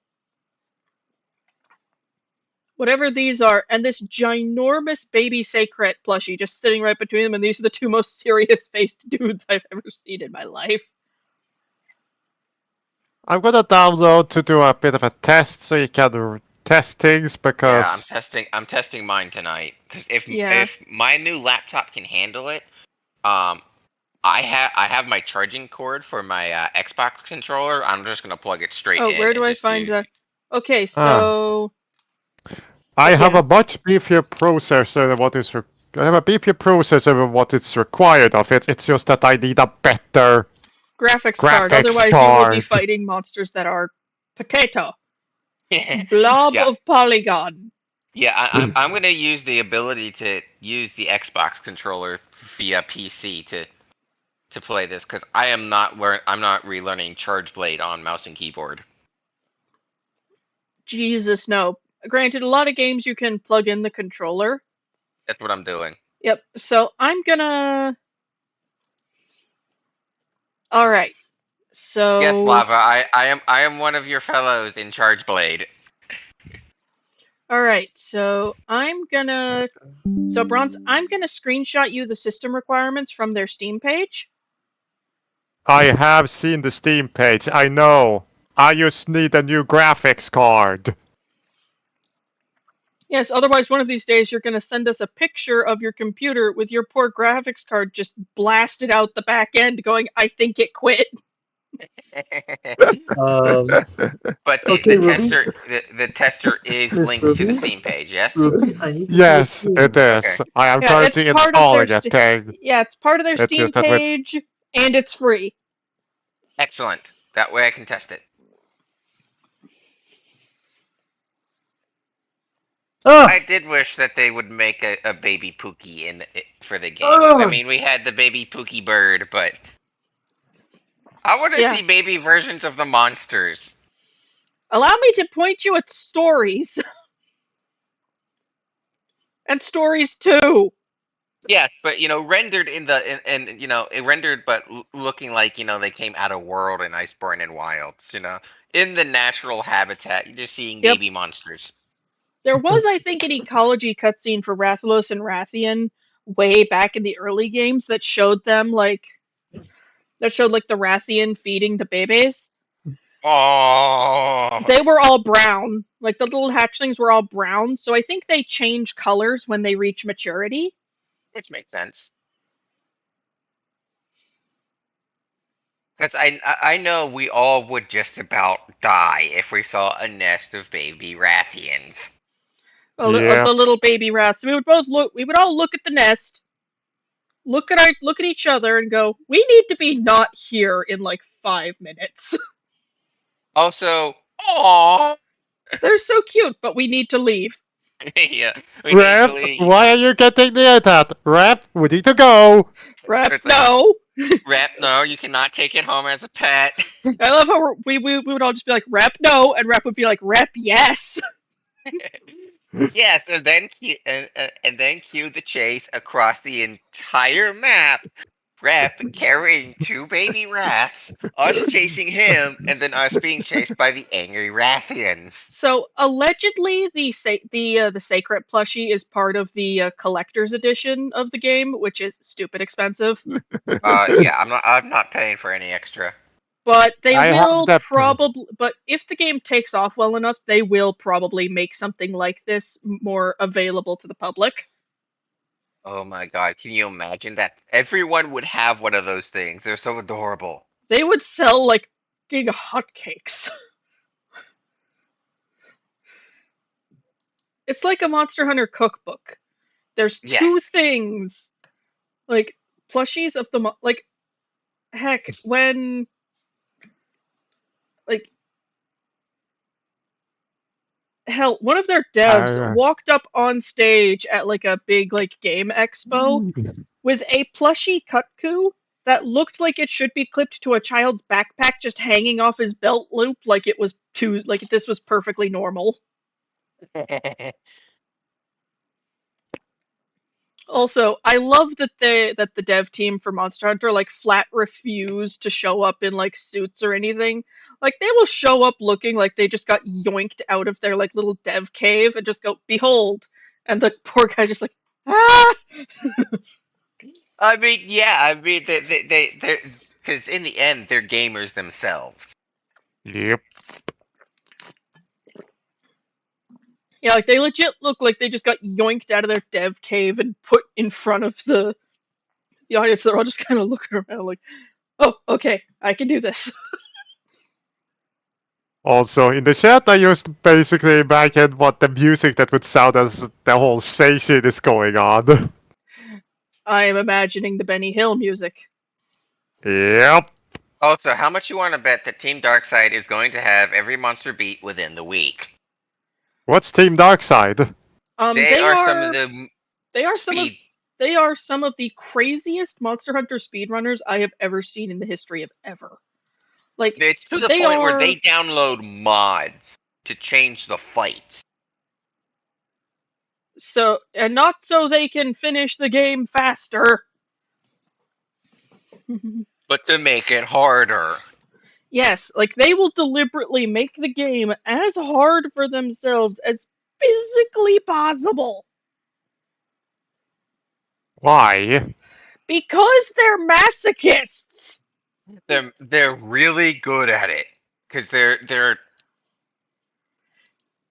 [SPEAKER 4] whatever these are, and this ginormous baby Sacred plushie just sitting right between them, and these are the 2 most serious-faced dudes I've ever seen in my life.
[SPEAKER 1] I'm gonna download to do a bit of a test so you can test things because
[SPEAKER 3] Yeah, I'm testing mine tonight because if
[SPEAKER 4] Yeah.
[SPEAKER 3] my new laptop can handle it, I have my charging cord for my Xbox controller. I'm just gonna plug it straight in.
[SPEAKER 4] Oh, where do
[SPEAKER 3] and
[SPEAKER 4] I
[SPEAKER 3] just
[SPEAKER 4] find
[SPEAKER 3] use-
[SPEAKER 4] Okay, so
[SPEAKER 1] I have
[SPEAKER 4] yeah.
[SPEAKER 1] a much beefier processor than what is I have a beefier processor than what is required of it. It's just that I need a better
[SPEAKER 4] graphics card.
[SPEAKER 1] Graphics
[SPEAKER 4] Otherwise, you will be
[SPEAKER 1] card.
[SPEAKER 4] fighting monsters that are potato, blob
[SPEAKER 3] Yeah.
[SPEAKER 4] of polygon.
[SPEAKER 3] Yeah, I'm gonna use the ability to use the Xbox controller via PC to play this because I'm not relearning Charge Blade on mouse and keyboard.
[SPEAKER 4] Jesus, no. Granted, a lot of games you can plug in the controller.
[SPEAKER 3] That's what I'm doing.
[SPEAKER 4] Yep. So I'm gonna. All right. So
[SPEAKER 3] Yes, Lava, I am one of your fellows in Charge Blade.
[SPEAKER 4] All right. So I'm gonna. So Bronze, I'm gonna screenshot you the system requirements from their Steam page.
[SPEAKER 1] I have seen the Steam page, I know. I just need a new graphics card.
[SPEAKER 4] Yes, otherwise one of these days you're going to send us a picture of your computer with your poor graphics card just blasted out the back end going, I think it quit.
[SPEAKER 3] But
[SPEAKER 5] Okay,
[SPEAKER 3] the tester is
[SPEAKER 5] Miss
[SPEAKER 3] linked to the
[SPEAKER 5] Ruby?
[SPEAKER 3] Steam page, yes?
[SPEAKER 5] Ruby, I need to
[SPEAKER 1] Yes,
[SPEAKER 5] see your
[SPEAKER 1] it is.
[SPEAKER 3] Okay.
[SPEAKER 1] I am
[SPEAKER 4] Yeah,
[SPEAKER 1] currently
[SPEAKER 4] it's part of their
[SPEAKER 1] installing a thing.
[SPEAKER 4] Yeah, it's part of their
[SPEAKER 1] It's
[SPEAKER 4] Steam
[SPEAKER 1] just that with-
[SPEAKER 4] page, and it's free.
[SPEAKER 3] Excellent. That way I can test it.
[SPEAKER 5] Ah!
[SPEAKER 3] I did wish that they would make a baby Pookie for the game.
[SPEAKER 5] Oh.
[SPEAKER 3] I mean, we had the baby Pookie bird, but I want to
[SPEAKER 4] Yeah.
[SPEAKER 3] see baby versions of the monsters.
[SPEAKER 4] Allow me to point you at stories. And stories too.
[SPEAKER 3] Yes, but rendered in it rendered, but looking like they came out of World and Iceborne and Wilds. In the natural habitat, you're just seeing
[SPEAKER 4] Yep.
[SPEAKER 3] baby monsters.
[SPEAKER 4] There was, I think, an ecology cutscene for Rathalos and Rathian way back in the early games that showed them the Rathian feeding the babies.
[SPEAKER 3] Oh,
[SPEAKER 4] They were all brown. Like the little hatchlings were all brown, so I think they change colors when they reach maturity.
[SPEAKER 3] which makes sense. Because I know we all would just about die if we saw a nest of baby Rathians.
[SPEAKER 1] Yeah.
[SPEAKER 4] The little baby rats. We would all look at the nest, look at each other, and go, "We need to be not here in like 5 minutes."
[SPEAKER 3] Also, aww.
[SPEAKER 4] They're so cute, but we need to leave.
[SPEAKER 3] Yeah. We
[SPEAKER 1] Rep,
[SPEAKER 3] need to leave.
[SPEAKER 1] why are you getting near that? Rep, we need to go.
[SPEAKER 4] Rep,
[SPEAKER 3] It's like-
[SPEAKER 4] no.
[SPEAKER 3] Rep, no, you cannot take it home as a pet.
[SPEAKER 4] I love how we would all just be like, "Rep, no," and Rep would be like, "Rep, yes."
[SPEAKER 3] Yes, and then cue the chase across the entire map. Rep carrying 2 baby rats, us chasing him, and then us being chased by the angry Rathian.
[SPEAKER 4] So allegedly, the Sacred plushie is part of the collector's edition of the game, which is stupid expensive.
[SPEAKER 3] Yeah, I'm not paying for any extra.
[SPEAKER 4] But they
[SPEAKER 1] I have
[SPEAKER 4] will
[SPEAKER 1] that-
[SPEAKER 4] probably. But if the game takes off well enough, they will probably make something like this more available to the public.
[SPEAKER 3] Oh my god, can you imagine that? Everyone would have one of those things. They're so adorable.
[SPEAKER 4] They would sell like big hotcakes. It's like a Monster Hunter cookbook. There's two
[SPEAKER 3] Yes.
[SPEAKER 4] things, like plushies of the like. Heck, when like hell, one of their devs walked up on stage at like a big like game expo with a plushie Kutku that looked like it should be clipped to a child's backpack, just hanging off his belt loop, like it was this was perfectly normal. Also, I love that the dev team for Monster Hunter like flat refuse to show up in like suits or anything. Like they will show up looking like they just got yoinked out of their like little dev cave and just go, "Behold," and the poor guy just like, "Ah!"
[SPEAKER 3] I mean, yeah, I mean they're because in the end they're gamers themselves.
[SPEAKER 1] Yep.
[SPEAKER 4] Yeah, like they legit look like they just got yoinked out of their dev cave and put in front of the audience. They're all just kind of looking around like, "Oh, okay, I can do this."
[SPEAKER 1] Also, in the chat, I used to basically imagine what the music that would sound as the whole station is going on.
[SPEAKER 4] I am imagining the Benny Hill music.
[SPEAKER 1] Yep.
[SPEAKER 3] Also, how much you want to bet that Team Darkside is going to have every monster beat within the week?
[SPEAKER 1] What's Team Darkside?
[SPEAKER 3] They are some of the
[SPEAKER 4] They are some of the craziest Monster Hunter speedrunners I have ever seen in the history of ever. Like
[SPEAKER 3] it's to the point where they download mods to change the fights.
[SPEAKER 4] So, and not so they can finish the game faster,
[SPEAKER 3] but to make it harder.
[SPEAKER 4] Yes, like they will deliberately make the game as hard for themselves as physically possible.
[SPEAKER 1] Why?
[SPEAKER 4] Because they're masochists.
[SPEAKER 3] They're really good at it because they're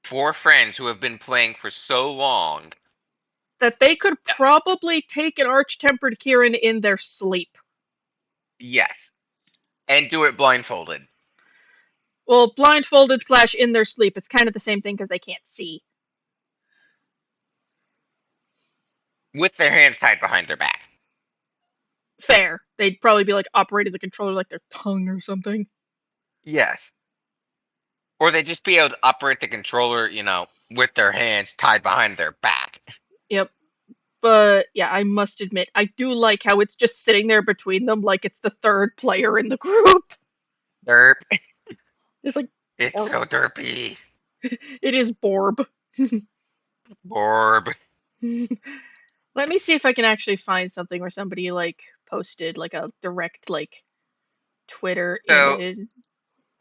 [SPEAKER 3] 4 friends who have been playing for so long
[SPEAKER 4] that they could probably take an Arch-Tempered Kirin in their sleep.
[SPEAKER 3] Yes. And do it blindfolded.
[SPEAKER 4] Well, blindfolded / in their sleep. It's kind of the same thing because they can't see.
[SPEAKER 3] With their hands tied behind their back.
[SPEAKER 4] Fair. They'd probably be like operating the controller like their tongue or something.
[SPEAKER 3] Yes. Or they'd just be able to operate the controller, with their hands tied behind their back.
[SPEAKER 4] Yep. But yeah, I must admit, I do like how it's just sitting there between them like it's the third player in the group.
[SPEAKER 3] Derp.
[SPEAKER 4] It's like...
[SPEAKER 3] It's so derpy.
[SPEAKER 4] It is Borb.
[SPEAKER 3] Borb.
[SPEAKER 4] Let me see if I can actually find something where somebody like posted like a direct like Twitter image.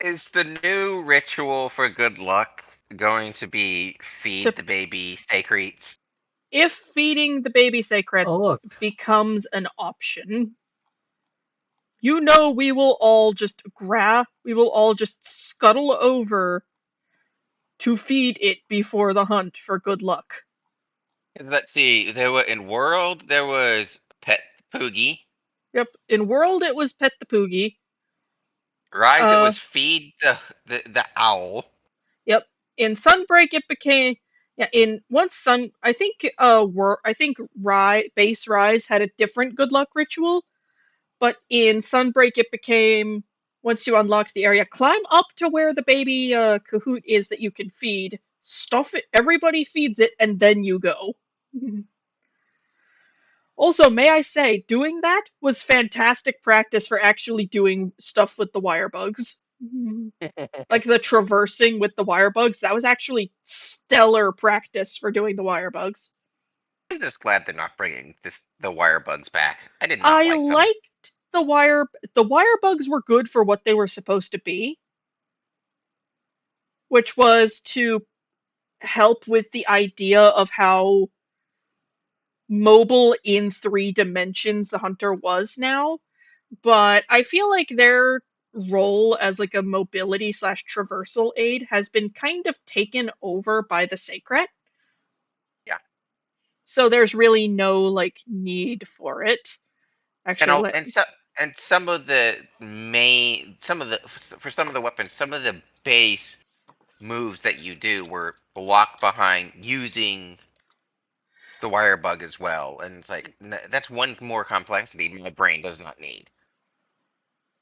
[SPEAKER 3] Is the new ritual for good luck going to be feed the baby secrets?
[SPEAKER 4] If feeding the baby secrets becomes an option, we will all just scuttle over to feed it before the hunt for good luck.
[SPEAKER 3] Let's see. In World there was Pet Poogie.
[SPEAKER 4] Yep. In World it was Pet the Poogie.
[SPEAKER 3] Rise it was Feed the owl.
[SPEAKER 4] Yep. In Sunbreak it became I think Base Rise had a different good luck ritual, but in Sunbreak it became, once you unlock the area, climb up to where the baby Kahoot is that you can feed, stuff it, everybody feeds it, and then you go. Also, may I say, doing that was fantastic practice for actually doing stuff with the wire bugs. Like the traversing with the wire bugs, that was actually stellar practice for doing the wire bugs.
[SPEAKER 3] I'm just glad they're not bringing the wire bugs back. I did not
[SPEAKER 4] I
[SPEAKER 3] like them.
[SPEAKER 4] liked the wire bugs were good for what they were supposed to be, which was to help with the idea of how mobile in 3 dimensions the hunter was now. But I feel like their role as like a mobility / traversal aid has been kind of taken over by the Sacred.
[SPEAKER 3] Yeah.
[SPEAKER 4] So there's really no like need for it. Actually,
[SPEAKER 3] and some of the for some of the weapons, some of the base moves that you do were blocked behind using the wire bug as well, and it's like that's one more complexity my brain does not need.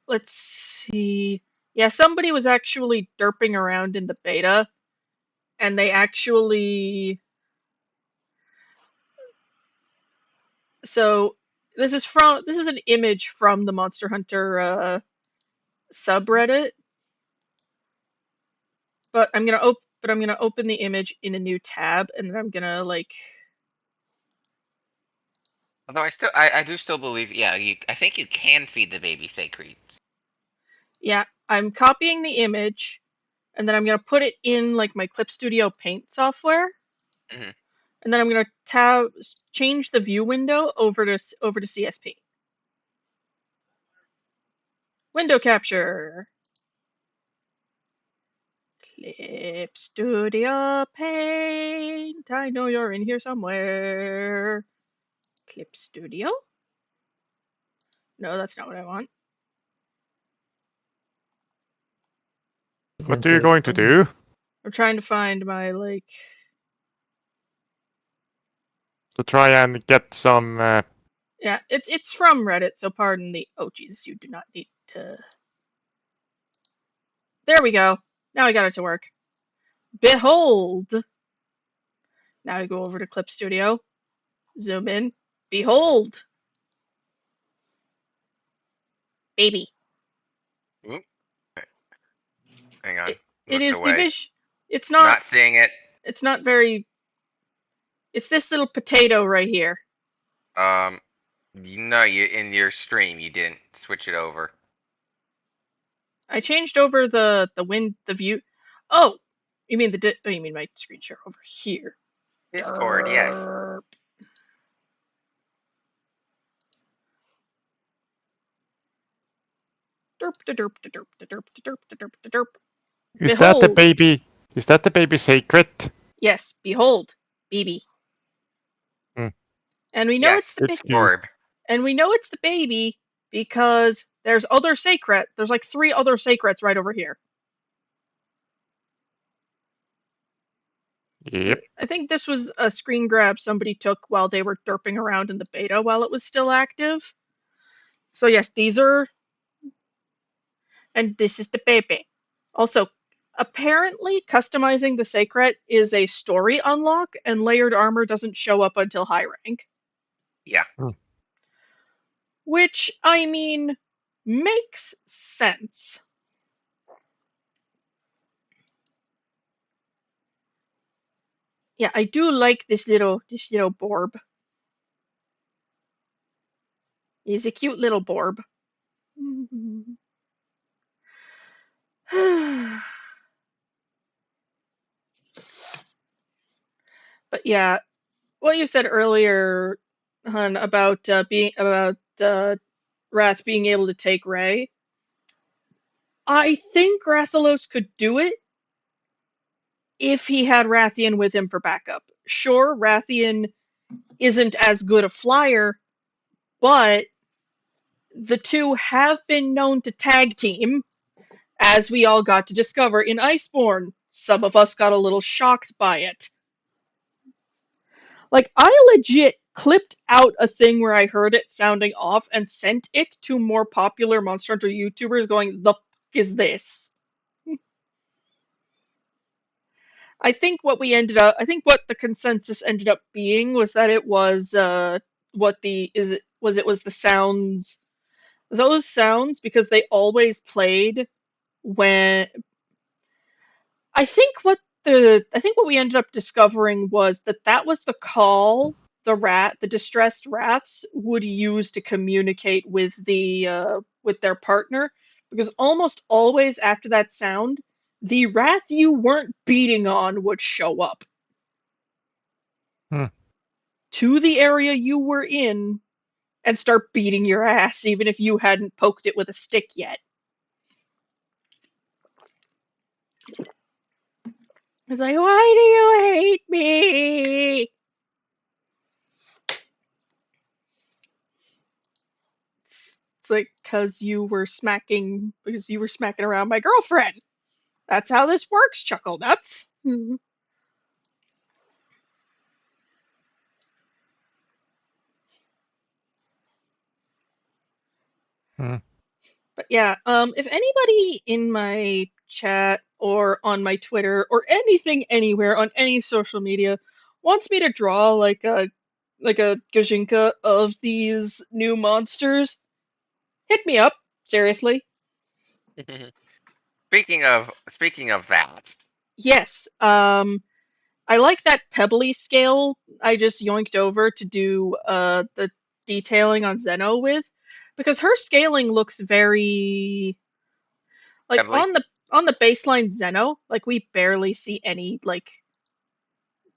[SPEAKER 4] Let's see. Yeah, somebody was actually derping around in the beta, and they actually. So this is an image from the Monster Hunter subreddit, but I'm gonna open the image in a new tab, and then I'm gonna like.
[SPEAKER 3] Although I do still believe, yeah, I think you can feed the baby sacreds.
[SPEAKER 4] Yeah, I'm copying the image, and then I'm gonna put it in like my Clip Studio Paint software,
[SPEAKER 3] and
[SPEAKER 4] then I'm gonna change the view window over to CSP. Window capture. Clip Studio Paint. I know you're in here somewhere. Clip Studio? No, that's not what I want.
[SPEAKER 1] What are you going to do?
[SPEAKER 4] I'm trying to find my, like...
[SPEAKER 1] To try and get some...
[SPEAKER 4] Yeah, it's from Reddit, so pardon the... Oh, Jesus, you do not need to... There we go. Now I got it to work. Behold! Now I go over to Clip Studio. Zoom in. Behold! Baby.
[SPEAKER 3] Oop. Hang on.
[SPEAKER 4] It is
[SPEAKER 3] away.
[SPEAKER 4] the vision. It's not
[SPEAKER 3] seeing it.
[SPEAKER 4] It's not very. It's this little potato right here.
[SPEAKER 3] No, you in your stream you didn't switch it over.
[SPEAKER 4] I changed over the view. Oh, you mean you mean my screen share over here?
[SPEAKER 3] Discord, yes.
[SPEAKER 4] Derp de derp de derp de derp de derp de derp de derp.
[SPEAKER 1] Is that the baby? Is that the baby sacred?
[SPEAKER 4] Yes. Behold, baby. And we know it's the
[SPEAKER 3] orb.
[SPEAKER 4] And we know it's the baby because there's other sacred. There's like 3 other sacreds right over here.
[SPEAKER 1] Yep.
[SPEAKER 4] I think this was a screen grab somebody took while they were derping around in the beta while it was still active. So yes, these are... And this is the baby. Also, apparently customizing the sacred is a story unlock, and layered armor doesn't show up until high rank.
[SPEAKER 3] Yeah.
[SPEAKER 4] Which, I mean, makes sense. Yeah, I do like this little Borb. He's a cute little Borb. But yeah, what you said earlier, Hun, about Wrath being able to take Ray. I think Rathalos could do it if he had Rathian with him for backup. Sure, Rathian isn't as good a flyer, but the two have been known to tag team, as we all got to discover in Iceborne. Some of us got a little shocked by it. Like, I legit clipped out a thing where I heard it sounding off and sent it to more popular Monster Hunter YouTubers going, the f*** is this? I think what the consensus ended up being was that it was the sounds, those sounds, because they always played when I think what we ended up discovering was that was the call the distressed wraths would use to communicate with with their partner, because almost always after that sound, the wrath you weren't beating on would show up to the area you were in and start beating your ass, even if you hadn't poked it with a stick yet. It's like, why do you hate me? It's like because you were smacking around my girlfriend. That's how this works, Chuckle Nuts. But yeah, if anybody in my chat or on my Twitter or anything anywhere on any social media wants me to draw like a Gajinka of these new monsters, hit me up. Seriously.
[SPEAKER 3] Speaking of that.
[SPEAKER 4] Yes. I like that pebbly scale I just yoinked over to do the detailing on Zeno with, because her scaling looks very like
[SPEAKER 3] Pebbly?
[SPEAKER 4] on the baseline Zeno, like we barely see any there's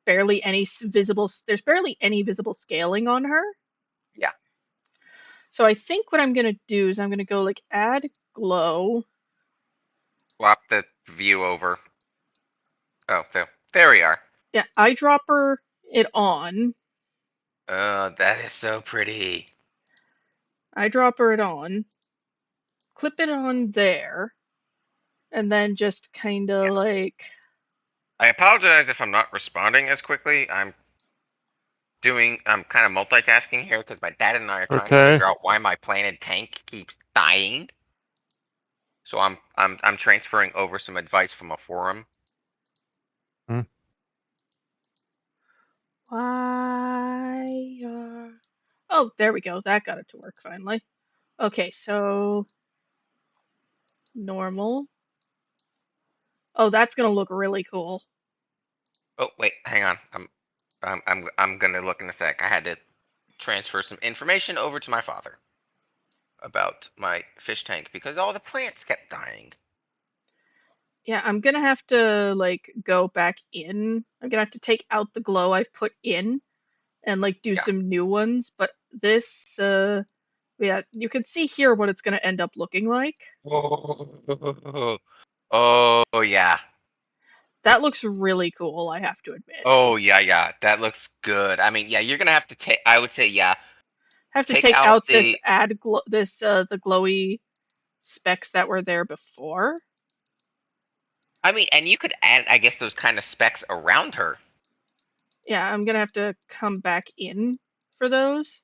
[SPEAKER 4] barely any visible scaling on her.
[SPEAKER 3] Yeah.
[SPEAKER 4] So I think what I'm gonna do is I'm gonna go like add glow.
[SPEAKER 3] Swap the view over. Oh, there we are.
[SPEAKER 4] Yeah, eyedropper it on.
[SPEAKER 3] Oh, that is so pretty.
[SPEAKER 4] Eyedropper it on. Clip it on there. And then just kind of like...
[SPEAKER 3] I apologize if I'm not responding as quickly. I'm kind of multitasking here because my dad and I are trying to figure out why my planted tank keeps dying. So I'm transferring over some advice from a forum.
[SPEAKER 4] Why? Oh, there we go. That got it to work finally. Okay, so normal. Oh, that's gonna look really cool.
[SPEAKER 3] Oh wait, hang on. I'm gonna look in a sec. I had to transfer some information over to my father about my fish tank because all the plants kept dying.
[SPEAKER 4] Yeah, I'm gonna have to like go back in. I'm gonna have to take out the glow I've put in and like do some new ones. But this, yeah, you can see here what it's gonna end up looking like.
[SPEAKER 3] Oh yeah.
[SPEAKER 4] That looks really cool, I have to admit.
[SPEAKER 3] Oh yeah, that looks good. I mean, yeah, you're gonna have to take. I would say, yeah.
[SPEAKER 4] Have to take out this the glowy specs that were there before.
[SPEAKER 3] I mean, and you could add, I guess, those kind of specs around her.
[SPEAKER 4] Yeah, I'm gonna have to come back in for those.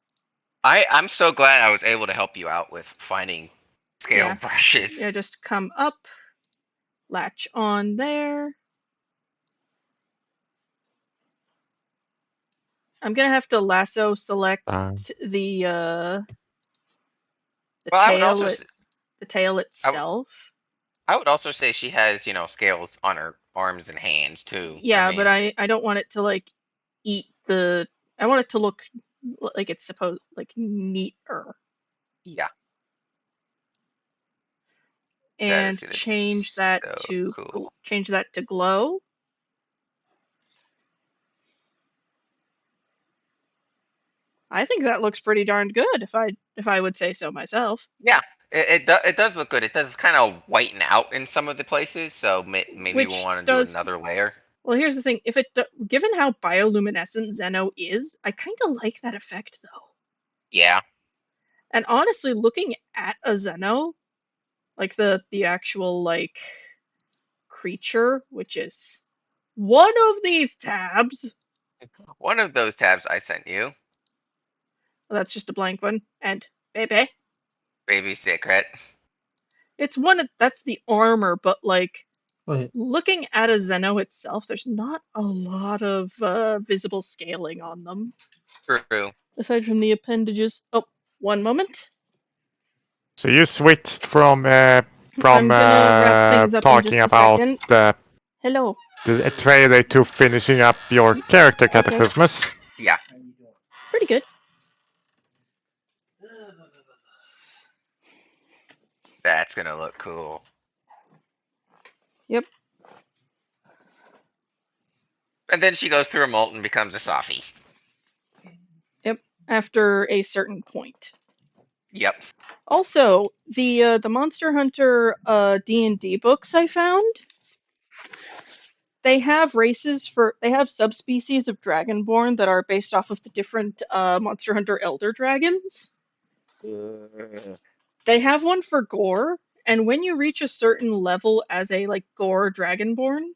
[SPEAKER 3] I'm so glad I was able to help you out with finding scale brushes.
[SPEAKER 4] Yeah, just come up, latch on there. I'm gonna have to lasso select the tail itself.
[SPEAKER 3] I would also say she has, scales on her arms and hands too.
[SPEAKER 4] Yeah, but I don't want it to like eat the. I want it to look like it's supposed like neater.
[SPEAKER 3] Yeah.
[SPEAKER 4] And change that to glow. I think that looks pretty darn good, if I would say so myself.
[SPEAKER 3] Yeah, it does look good. It does kind of whiten out in some of the places, so maybe we'll want to do another layer.
[SPEAKER 4] Well, here's the thing: given how bioluminescent Zeno is, I kind of like that effect though.
[SPEAKER 3] Yeah.
[SPEAKER 4] And honestly, looking at a Zeno, like the actual like creature, which is one of these tabs.
[SPEAKER 3] One of those tabs I sent you.
[SPEAKER 4] Well, that's just a blank one. And baby
[SPEAKER 3] secret.
[SPEAKER 4] It's that's the armor, but like looking at a Zeno itself, there's not a lot of visible scaling on them.
[SPEAKER 3] True.
[SPEAKER 4] Aside from the appendages. Oh, one moment.
[SPEAKER 1] So you switched from from talking about the
[SPEAKER 4] Hello.
[SPEAKER 1] the trailer to finishing up your character, Cataclysmus.
[SPEAKER 3] Yeah.
[SPEAKER 4] Pretty good.
[SPEAKER 3] That's gonna look cool.
[SPEAKER 4] Yep.
[SPEAKER 3] And then she goes through a molt and becomes a Sophy.
[SPEAKER 4] Yep. After a certain point.
[SPEAKER 3] Yep.
[SPEAKER 4] Also, the Monster Hunter D&D books I found, they have subspecies of Dragonborn that are based off of the different Monster Hunter Elder Dragons. They have one for Gore, and when you reach a certain level as a Gore Dragonborn,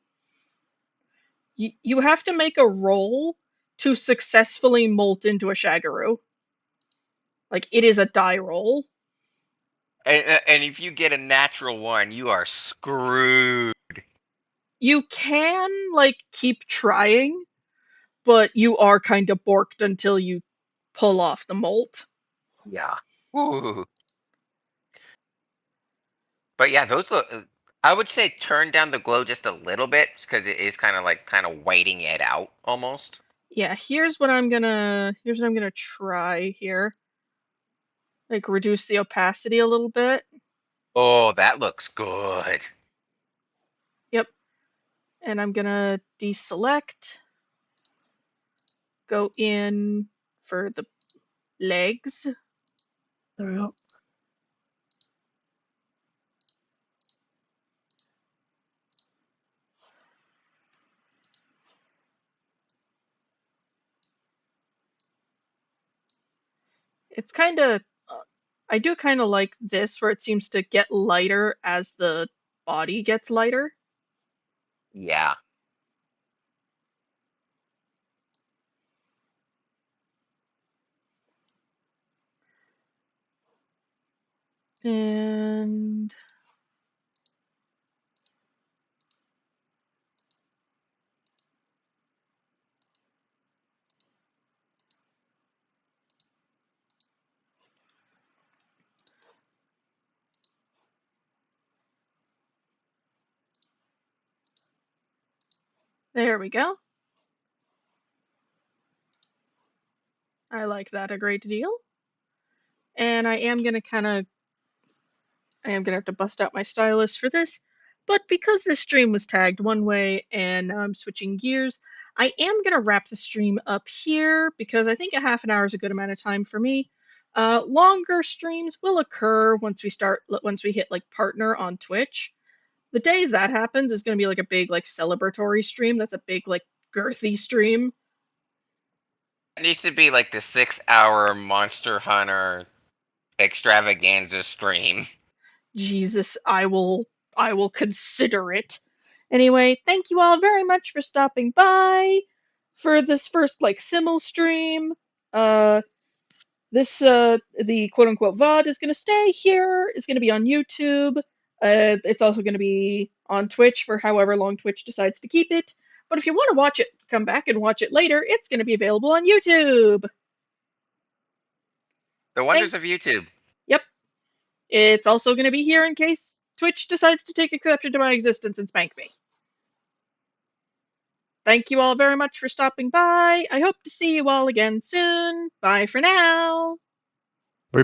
[SPEAKER 4] you have to make a roll to successfully molt into a Shagaru. It is a die roll.
[SPEAKER 3] And if you get a natural one, you are screwed.
[SPEAKER 4] You can keep trying, but you are kind of borked until you pull off the molt.
[SPEAKER 3] Yeah. Ooh. But yeah, those look. I would say turn down the glow just a little bit because it is kind of whiting it out almost.
[SPEAKER 4] Yeah, here's what I'm gonna try here. Reduce the opacity a little bit.
[SPEAKER 3] Oh, that looks good.
[SPEAKER 4] Yep. And I'm gonna deselect. Go in for the legs.
[SPEAKER 5] There we go.
[SPEAKER 4] It's kind of, I do kind of like this where it seems to get lighter as the body gets lighter.
[SPEAKER 3] Yeah.
[SPEAKER 4] And there we go. I like that a great deal. And I am going to have to bust out my stylus for this. But because this stream was tagged one way and now I'm switching gears, I am going to wrap the stream up here because I think a half an hour is a good amount of time for me. Longer streams will occur once we hit partner on Twitch. The day that happens is going to be a big celebratory stream. That's a big girthy stream.
[SPEAKER 3] It needs to be the 6-hour Monster Hunter extravaganza stream.
[SPEAKER 4] Jesus, I will consider it. Anyway, thank you all very much for stopping by for this first Simul stream. The quote unquote VOD is gonna stay here. It's gonna be on YouTube. It's also gonna be on Twitch for however long Twitch decides to keep it. But if you want to watch it, come back and watch it later. It's gonna be available on YouTube.
[SPEAKER 3] The wonders of YouTube.
[SPEAKER 4] Yep. It's also going to be here in case Twitch decides to take exception to my existence and spank me. Thank you all very much for stopping by. I hope to see you all again soon. Bye for now.
[SPEAKER 1] We